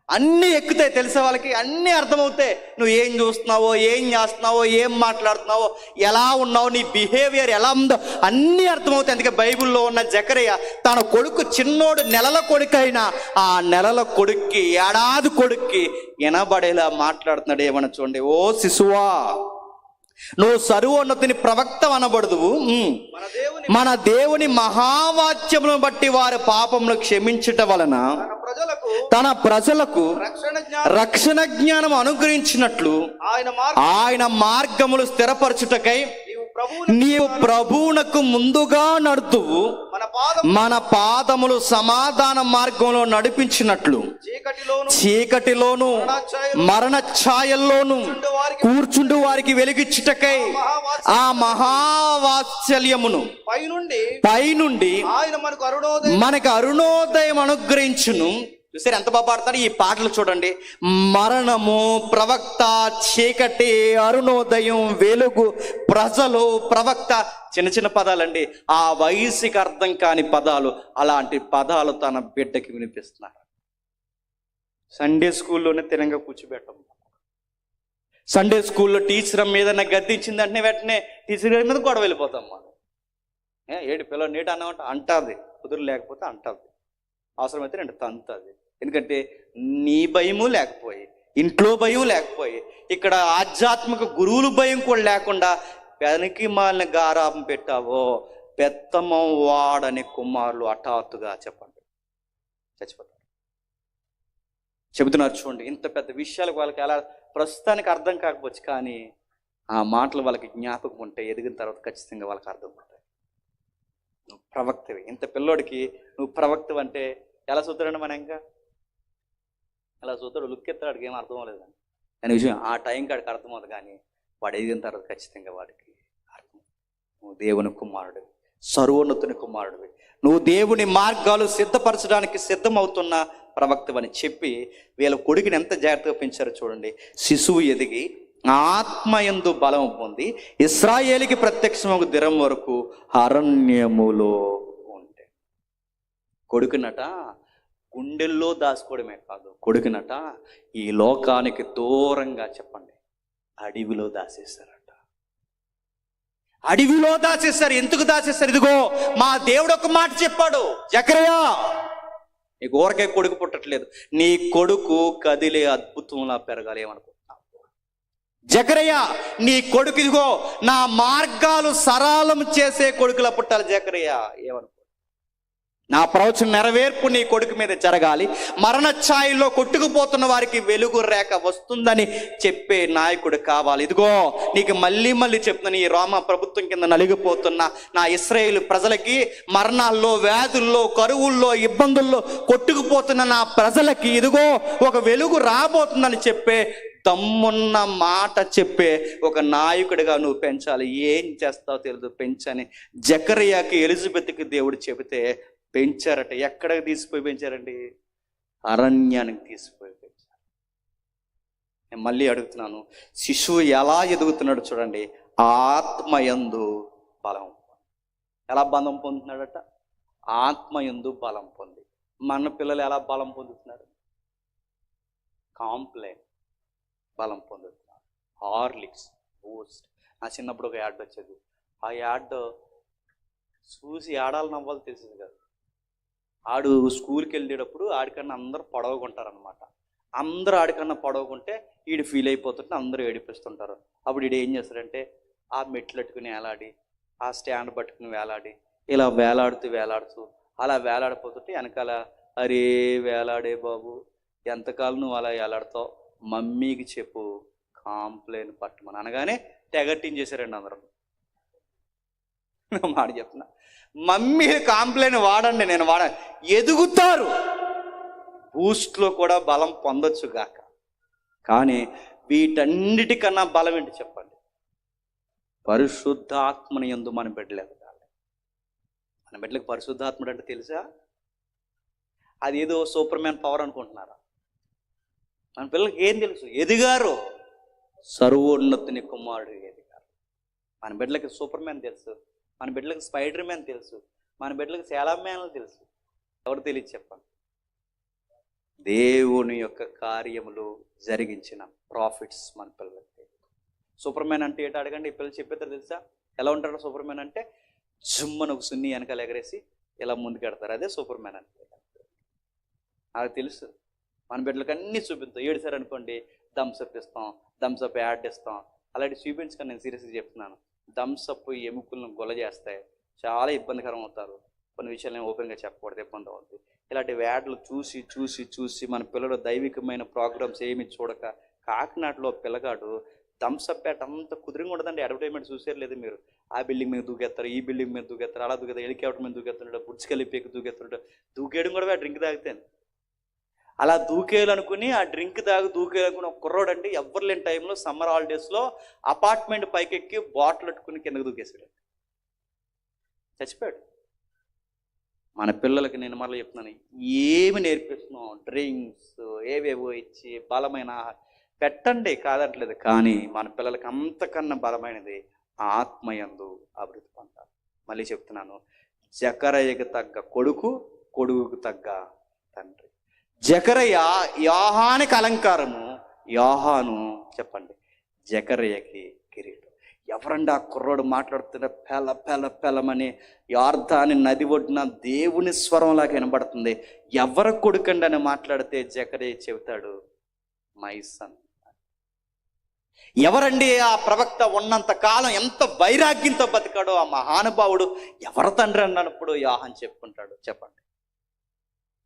అన్నీ ఎక్కుతాయి తెలిసే వాళ్ళకి, అన్నీ అర్థమవుతాయి. నువ్వు ఏం చూస్తున్నావో, ఏం చేస్తున్నావో, ఏం మాట్లాడుతున్నావో, ఎలా ఉన్నావో, నీ బిహేవియర్ ఎలా ఉందో అన్నీ అర్థమవుతాయి. అందుకే బైబిల్లో ఉన్న జకరియా తన కొడుకు చిన్నోడు నెలల కొడుకైనా ఆ నెలల కొడుక్కి, ఏడాది కొడుక్కి వినబడేలా మాట్లాడుతున్నాడు. ఏమన్నా చూడండి. ఓ శిశువా, నువ్వు సర్వోన్నతిని ప్రవక్త అనబడదువు. మన దేవుని మహావాక్యములను బట్టి వారి పాపములు క్షమించుట వలన తన ప్రజలకు రక్షణ జ్ఞానం అనుగ్రహించినట్లు ఆయన మార్గములు స్థిరపరచుటకై నీవు ప్రభువునకు ముందుగా నడుతువు. మన పాదములు సమాధాన మార్గంలో నడిపించినట్లు చీకటిలోను మరణ ఛాయల్లోను కూర్చుండు వారికి వెలిగించుటకై ఆ మహావాత్సల్యమును పైనుండి మనకు అరుణోదయం అనుగ్రహించును. చూసారు ఎంత బాగా పాడతారు ఈ పాటలు చూడండి. మరణము, ప్రవక్త, చీకటి, అరుణోదయం, వెలుగు, ప్రజలు, ప్రవక్త, చిన్న చిన్న పదాలండి. ఆ వయసుకి అర్థం కాని పదాలు, అలాంటి పదాలు తన బిడ్డకి వినిపిస్తున్నారు. సండే స్కూల్లోనే తిరంగా కూర్చోబెట్టం. సండే స్కూల్లో టీచర్ మీద గద్దించింది అంటే వెంటనే టీచర్ గారి మీద గొడవ వెళ్ళిపోతాం మనం. ఏడు పిల్లలు నీటి అన్నమాట అంటుంది, కుదురు లేకపోతే అంటుంది, అవసరమైతే రెండు తంతుంది. ఎందుకంటే నీ భయము లేకపోయి, ఇంట్లో భయం లేకపోయి, ఇక్కడ ఆధ్యాత్మిక గురువులు భయం కూడా లేకుండా వెనక్కి మాలిన గారాపం పెట్టావో పెత్తమ్మ వాడని కుమారులు హఠాత్తుగా చెప్పండి చచ్చిపోతారు. చెబుతున్నారు చూడండి. ఇంత పెద్ద విషయాలకు వాళ్ళకి ఎలా ప్రస్తుతానికి అర్థం కాకపోవచ్చు, కానీ ఆ మాటలు వాళ్ళకి జ్ఞాపకం ఉంటే ఎదిగిన తర్వాత ఖచ్చితంగా వాళ్ళకి అర్థం అవుతాయి. నువ్వు ప్రవక్తవి. ఇంత పిల్లోడికి నువ్వు ప్రవక్తవి అంటే ఎలా చూస్తాడండి? మన ఇంకా ఎలా చూస్తాడు? లుక్ ఎత్తాడికి ఏం అర్థం అవ్వలేదండి అనే విషయం ఆ టైం కాడికి అర్థమవుతుంది, కానీ వాడు ఎదిగిన తర్వాత ఖచ్చితంగా వాడికి అర్థం. నువ్వు దేవుని కుమారుడివి, సర్వోన్నతుని కుమారుడివి, నువ్వు దేవుని మార్గాలు సిద్ధపరచడానికి సిద్ధమవుతున్న ప్రవక్తవని చెప్పి వీళ్ళ కొడుకుని ఎంత జాగ్రత్తగా పెంచారో చూడండి. శిశువు ఎదిగి ఆత్మయందు బలం పొంది ఇశ్రాయేలుకి ప్రత్యక్షమగు దినం వరకు అరణ్యములో ఉంటే. కొడుకునట గుండెల్లో దాచుకోవడమే కాదు, కొడుకునట ఈ లోకానికి దూరంగా చెప్పండి అడవిలో దాచేశారట. అడవిలో దాచేశారు. ఎందుకు దాచేశారు? ఇదిగో మా దేవుడు ఒక మాట చెప్పాడు, జకరియా నీకు ఊరకే కొడుకు పుట్టట్లేదు, నీ కొడుకు కదిలే అద్భుతంలా పెరగాలి. ఏమనుకుంటున్నావు? జకరియా నీ కొడుకు ఇదిగో నా మార్గాలు సరళం చేసే కొడుకులా పుట్టాలి. జకరియా ఏమనుకో, నా ప్రవచన నెరవేర్పు నీ కొడుకు మీద జరగాలి. మరణ ఛాయల్లో కొట్టుకుపోతున్న వారికి వెలుగు రేఖ వస్తుందని చెప్పే నాయకుడు కావాలి. ఇదిగో నీకు మళ్ళీ మళ్ళీ చెప్తున్నాను, ఈ రోమా ప్రభుత్వం కింద నలిగిపోతున్న నా ఇశ్రాయేలు ప్రజలకి, మరణాల్లో, వ్యాధుల్లో, కరువుల్లో, ఇబ్బందుల్లో కొట్టుకుపోతున్న నా ప్రజలకి ఇదిగో ఒక వెలుగు రాబోతుందని చెప్పే దమ్మున్న మాట చెప్పే ఒక నాయకుడిగా నువ్వు పెంచాలి. ఏం చేస్తావు తెలియదు, పెంచని జకరియాకి ఎలిజబెత్కి దేవుడు చెబితే పెంచారట. ఎక్కడికి తీసిపోయి పెంచారండి? అరణ్యానికి తీసిపోయి పెంచారు. నేను మళ్ళీ అడుగుతున్నాను, శిశువు ఎలా ఎదుగుతున్నాడు చూడండి, ఆత్మయందు బలం. ఎలా బలం పొందుతున్నాడట? ఆత్మయందు బలం పొంది. మన పిల్లలు ఎలా బలం పొందుతున్నారు? కాంప్లైన్ బలం పొందుతున్నారు, హార్లిక్స్, బూస్ట్. నా చిన్నప్పుడు ఒక యాడ్ వచ్చేది, ఆ యాడ్ చూసి ఆడాలి నవ్వాలి తెలిసింది కదా. ఆడు స్కూల్కి వెళ్ళేటప్పుడు ఆడికన్నా అందరూ పొడవుకుంటారనమాట. అందరూ ఆడికన్నా పొడవుకుంటే వీడు ఫీల్ అయిపోతుంటే అందరూ ఏడిపిస్తుంటారు. అప్పుడు వీడు ఏం చేస్తాడంటే ఆ మెట్లు పట్టుకుని వేలాడి, ఆ స్టాండ్ పట్టుకుని వేలాడి, ఇలా వేలాడుతూ అలా వేలాడిపోతుంటే వెనకాల, అరే వేలాడే బాబు, ఎంతకాలం నువ్వు అలా వేలాడుతావు, మమ్మీకి చెప్పు కాంప్లైన్ పట్టమని అనగానే తెగట్టించేశారండి అందరూ. మాట చెప్తున్నా, మమ్మీ కాంప్లైన్ వాడండి, నేను ఎదుగుతారు. బూస్ట్లో కూడా బలం పొందొచ్చు గాక, కానీ వీటన్నిటికన్నా బలం ఏంటి చెప్పండి? పరిశుద్ధాత్మని యందు మన బిడ్డలు ఎదగాలి. మన బిడ్డలకు పరిశుద్ధాత్ముడు అంటే తెలుసా? అది ఏదో సూపర్ మ్యాన్ పవర్ అనుకుంటున్నారా? మన పిల్లలకి ఏం తెలుసు? ఎదిగారు, సర్వోన్నతుని కుమారుడు ఎదిగారు. మన బిడ్డలకి సూపర్ మ్యాన్ తెలుసు, మన బిడ్డలకు స్పైడర్ మ్యాన్ తెలుసు, మన బిడ్డలకు చాలా మ్యాన్లు తెలుసు. ఎవరు తెలియదు చెప్పండి? దేవుని యొక్క కార్యములు జరిగించిన ప్రాఫిట్స్ మన పిల్లలకి. సూపర్ మ్యాన్ అంటే ఏంటో అడగండి, ఈ పిల్లలు చెప్పేస్తారు తెలుసా? ఎలా ఉంటాడు సూపర్ మ్యాన్ అంటే? జుమ్మను ఒక సున్ని వెనకాల ఎగరేసి ఇలా ముందుకెడతారు, అదే సూపర్ మ్యాన్ అంటే. నాకు తెలుసు. మన బిడ్డలకు అన్నీ చూపిస్తాం. ఏడుసారు అనుకోండి, థమ్స్అప్ ఇస్తాం, థమ్స్అప్ యాడ్ ఇస్తాం. అలాంటి చూపించుకొని నేను సీరియస్గా చెప్తున్నాను. థమ్స్అప్ ఎముకలను గొల చేస్తాయి, చాలా ఇబ్బందికరం అవుతారు. కొన్ని విషయాలు నేను ఓపెన్గా చెప్పకూడదు, ఇబ్బంది అవుతుంది. ఇలాంటి యాడ్లు చూసి మన పిల్లలు దైవికమైన ప్రోగ్రామ్స్ ఏమి చూడక, కాకినాడలో పిల్లగాడు థమ్స్అప్ బ్యాట్ అంత కుదిరింగా ఉండదండి. అడ్వర్టైజ్మెంట్ చూసారు లేదు మీరు? ఆ బిల్డింగ్ మీద దూకేస్తారు, ఈ బిల్డింగ్ మీద దూకేస్తారు, అలా దూకేస్తారు, హెలికాప్టర్ మీద దూకేస్తున్నాడు, బుడ్స్కెళ్ళి పీకి దూకేస్తున్నాడు. దూకేయడం కూడా ఆ డ్రింక్ తాగితే. అలా దూకేయాలనుకుని ఆ డ్రింక్ దూకేయాలనుకుని ఒక కుర్రోడు అండి, ఎవ్వరు లేని టైంలో సమ్మర్ హాలిడేస్లో అపార్ట్మెంట్ పైకెక్కి బాటిల్ పట్టుకుని కిందకు దూకేసాడు, చచ్చిపోయాడు. మన పిల్లలకి నేను మరలా చెప్తున్నాను, ఏమి నేర్పిస్తున్నాం? డ్రింక్స్ ఏవేవో ఇచ్చి బలమైన పెట్టండి, కాదట్లేదు. కానీ మన పిల్లలకి అంతకన్నా బలమైనది ఆత్మయందు అభివృద్ధి పొందాలి. మళ్ళీ చెప్తున్నాను, జకరయ్యకు తగ్గ కొడుకు, కొడుకుకు తగ్గ తండ్రి. జకరయ్య యోహానికి అలంకారము, యోహాను చెప్పండి జకరయ్యకి కిరీటం. ఎవరండి ఆ కుర్రోడు మాట్లాడుతున్న పెలమని యార్దాని నది ఒడ్డున దేవుని స్వరంలాగా వినబడుతుంది. ఎవరి కొడుకండి అని మాట్లాడితే జకరయ్య చెబుతాడు, మై సన్. ఎవరండి ఆ ప్రవక్త ఉన్నంత కాలం ఎంత వైరాగ్యంతో బతికాడో ఆ మహానుభావుడు ఎవరి తండ్రి అన్నప్పుడు యోహాను చెప్పుకుంటాడు, చెప్పండి,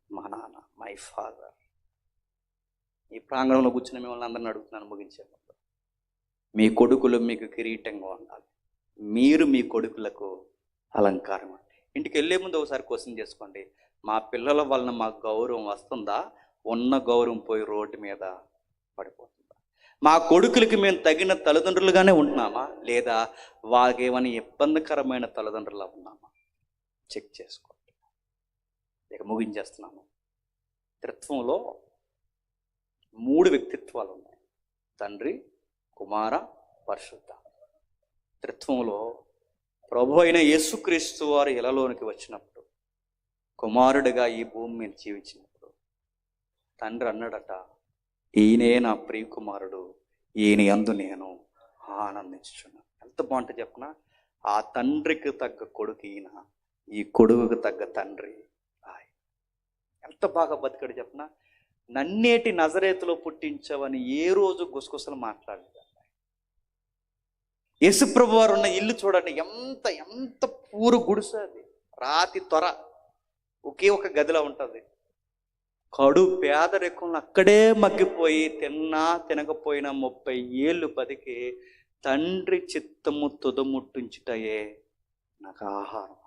మా నాన్న, మై ఫాదర్. ఈ ప్రాంగణంలో కూర్చున్న మిమ్మల్ని అందరిని అడుగుతున్నాను ముగించే ముందు, మీ కొడుకులు మీకు కిరీటంగా ఉండాలి, మీరు మీ కొడుకులకు అలంకారం. ఇంటికి వెళ్ళే ముందు ఒకసారి క్వశ్చన్ చేసుకోండి, మా పిల్లల వలన మాకు గౌరవం వస్తుందా? ఉన్న గౌరవం పోయి రోడ్డు మీద పడిపోతుందా? మా కొడుకులకి మేము తగిన తల్లిదండ్రులుగానే ఉంటున్నామా, లేదా వాళ్ళకి ఏమైనా ఇబ్బందికరమైన తల్లిదండ్రులా ఉన్నామా? చెక్ చేసుకోండి. ఇక ముగించేస్తున్నాను. త్రిత్వంలో 3 వ్యక్తిత్వాలు ఉన్నాయి, తండ్రి, కుమార, పరిశుద్ధ. త్రిత్వంలో ప్రభు అయిన యేసుక్రీస్తు వారు ఇలలోనికి వచ్చినప్పుడు, కుమారుడిగా ఈ భూమి మీద జీవించినప్పుడు, తండ్రి అన్నాడట, ఈయనే నా ప్రియ కుమారుడు, ఈయన యందు నేను ఆనందించుచున్నాను. ఎంత బాగుంటుంది చెప్పనా? ఆ తండ్రికి తగ్గ కొడుకు ఈయన, ఈ కొడుకుకు తగ్గ తండ్రి ఆయన. ఎంత బాగా బతికాడు చెప్పనా? నన్నేటి నజరేతులో పుట్టించవని ఏ రోజు గుసగుసలు మాట్లాడలేదు. యేసుప్రభు వారు ఉన్న ఇల్లు చూడండి, ఎంత ఎంత పూరు గుడిసె అది, రాతి త్వర, ఒకే ఒక గదిలో ఉంటుంది. కడు పేదరికంలో అక్కడే మగ్గిపోయి తిన్నా తినకపోయినా 30 ఏళ్ళు బతికి తండ్రి చిత్తము తుదముట్టించుటయే నాకు ఆహారం.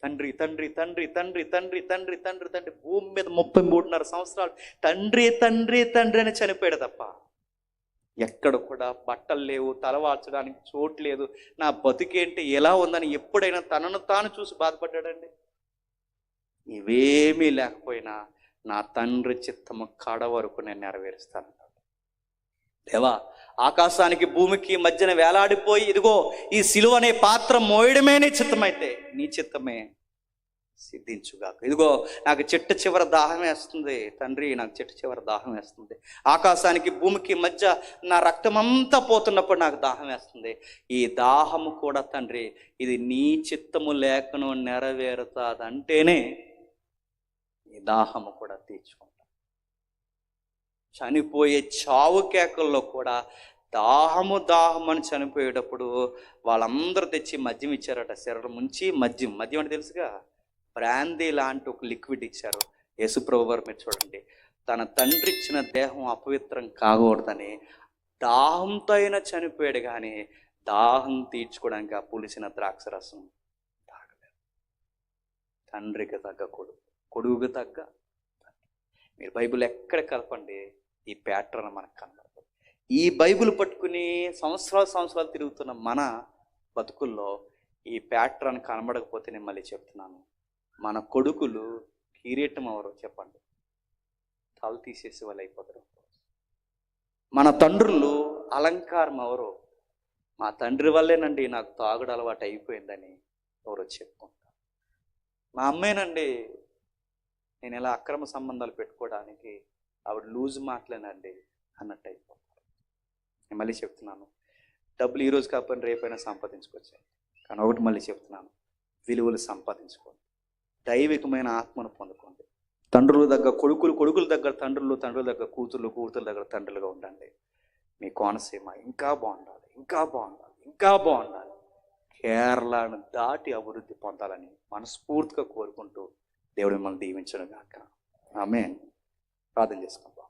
తండ్రి తండ్రి తండ్రి తండ్రి తండ్రి తండ్రి తండ్రి తండ్రి భూమి మీద 33.5 సంవత్సరాలు తండ్రి తండ్రి తండ్రి అని చనిపోయాడు తప్ప ఎక్కడ కూడా బట్టలు లేవు, తలవాల్చడానికి చోటు లేదు, నా బతుకేంటి ఎలా ఉందని ఎప్పుడైనా తనను తాను చూసి బాధపడ్డాడండి? ఇవేమీ లేకపోయినా నా తండ్రి చిత్తము కాడ వరకు నేను నెరవేరుస్తాను. దేవా, ఆకాశానికి భూమికి మధ్యన వేలాడిపోయి ఇదిగో ఈ సిలువ అనే పాత్ర మోయడమే నీ చిత్తమైతే నీ చిత్తమే సిద్ధించుగాక. ఇదిగో నాకు చిట్ట చివర దాహం వేస్తుంది తండ్రి, నాకు చిట్ట చివర దాహం వేస్తుంది. ఆకాశానికి భూమికి మధ్య నా రక్తమంతా పోతున్నప్పుడు నాకు దాహం వేస్తుంది. ఈ దాహము కూడా తండ్రి ఇది నీ చిత్తము లేఖను నెరవేరుతాదంటేనే ఈ దాహము కూడా తీర్చుకుంటా. చనిపోయే చావు కేకల్లో కూడా దాహము అని చనిపోయేటప్పుడు వాళ్ళందరూ తెచ్చి మద్యం ఇచ్చారట. శరీరం ముంచి మద్యం అంటే తెలుసుగా, బ్రాందీ లాంటి ఒక లిక్విడ్ ఇచ్చారు. యేసుప్రభు వారు మీరు చూడండి, తన తండ్రి ఇచ్చిన దేహం అపవిత్రం కాకూడదని దాహంతో అయినా చనిపోయాడు, కానీ దాహం తీర్చుకోవడానికి ఆ పులిసిన ద్రాక్షరసం తాగలేదు. తండ్రికి తగ్గ కొడుకు తగ్గ. మీరు బైబిల్ ఎక్కడ కలపండి, ఈ ప్యాటర్న్ మనకు కనబడుతుంది. ఈ బైబిల్ పట్టుకుని సంవత్సరాలు తిరుగుతున్న మన బతుకుల్లో ఈ ప్యాటర్న్ కనబడకపోతే నేను మళ్ళీ చెప్తున్నాను, మన కొడుకులు కిరీటం ఎవరో చెప్పండి, తల తీసేసి వాళ్ళు అయిపోతారు. మన తండ్రులు అలంకారం ఎవరో, మా తండ్రి వల్లేనండి నాకు తాగుడు అలవాటు అయిపోయిందని ఎవరో చెప్పుకుంటారు. మా అమ్మేనండి నేను ఇలా అక్రమ సంబంధాలు పెట్టుకోవడానికి ఆవిడ లూజ్ మాటలేనండి అన్నట్టు అయిపోతారు. నేను మళ్ళీ చెప్తున్నాను, డబ్బులు ఈరోజు కాకపోయినా రేపైనా సంపాదించుకొచ్చాయి, కానీ ఒకటి మళ్ళీ చెప్తున్నాను, విలువలు సంపాదించుకోండి, దైవికమైన ఆత్మను పొందుకోండి. తండ్రుల దగ్గర కొడుకుల దగ్గర తండ్రుల దగ్గర కూతుర్ల దగ్గర తండ్రులుగా ఉండండి. మీ కోనసీమ ఇంకా బాగుండాలి. కేరళను దాటి అభివృద్ధి పొందాలని మనస్ఫూర్తిగా కోరుకుంటూ దేవుడు మిమ్మల్ని దీవించను గాక. ఆమేన్. ప్రార్థన చేసుకుందాం.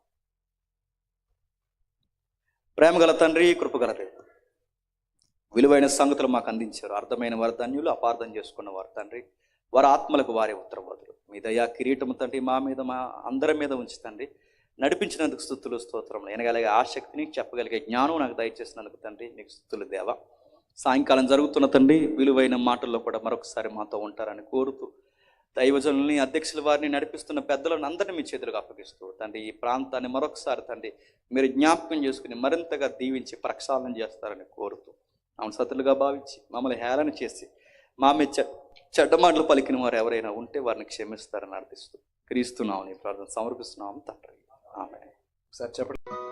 ప్రేమగల తండ్రి, కృపగల దేవుడు, విలువైన సంగతులు మాకు అందించారు. అర్థమైన వారు ధన్యులు, అపార్థం చేసుకున్న వారు తండ్రి వారి ఆత్మలకు వారే ఉత్తరవాదులు. మీ దయా కిరీటము తండ్రి మా మీద, మా అందరి మీద ఉంచుతండి. నడిపించినందుకు స్తుతులు, స్తోత్రములు. ఎనగలిగే ఆసక్తిని, చెప్పగలిగే జ్ఞానం నాకు దయచేసినందుకు తండ్రి నీకు స్తుతులు దేవా. సాయంకాలం జరుగుతున్న తండ్రి విలువైన మాటల్లో కూడా మరొకసారి మాతో ఉంటారని కోరుతూ, దైవజనుల్ని, అధ్యక్షుల వారిని, నడిపిస్తున్న పెద్దలను అందరినీ మీ చేతులకు అప్పగిస్తూ తండ్రి ఈ ప్రాంతాన్ని మరొకసారి తండ్రి మీరు జ్ఞాపకం చేసుకుని మరింతగా దీవించి ప్రక్షాళన చేస్తారని కోరుతూ, ఆమెను సతులుగా భావించి మమ్మల్ని హేళన చేసి మా మీద చెడ్డ మాటలు పలికిన వారు ఎవరైనా ఉంటే వారిని క్షమిస్తారని అర్థిస్తూ క్రీస్తున్నామని ప్రార్థన సమర్పిస్తున్నాము తండ్రి. ఆమేన్. సార్ చెప్పండి.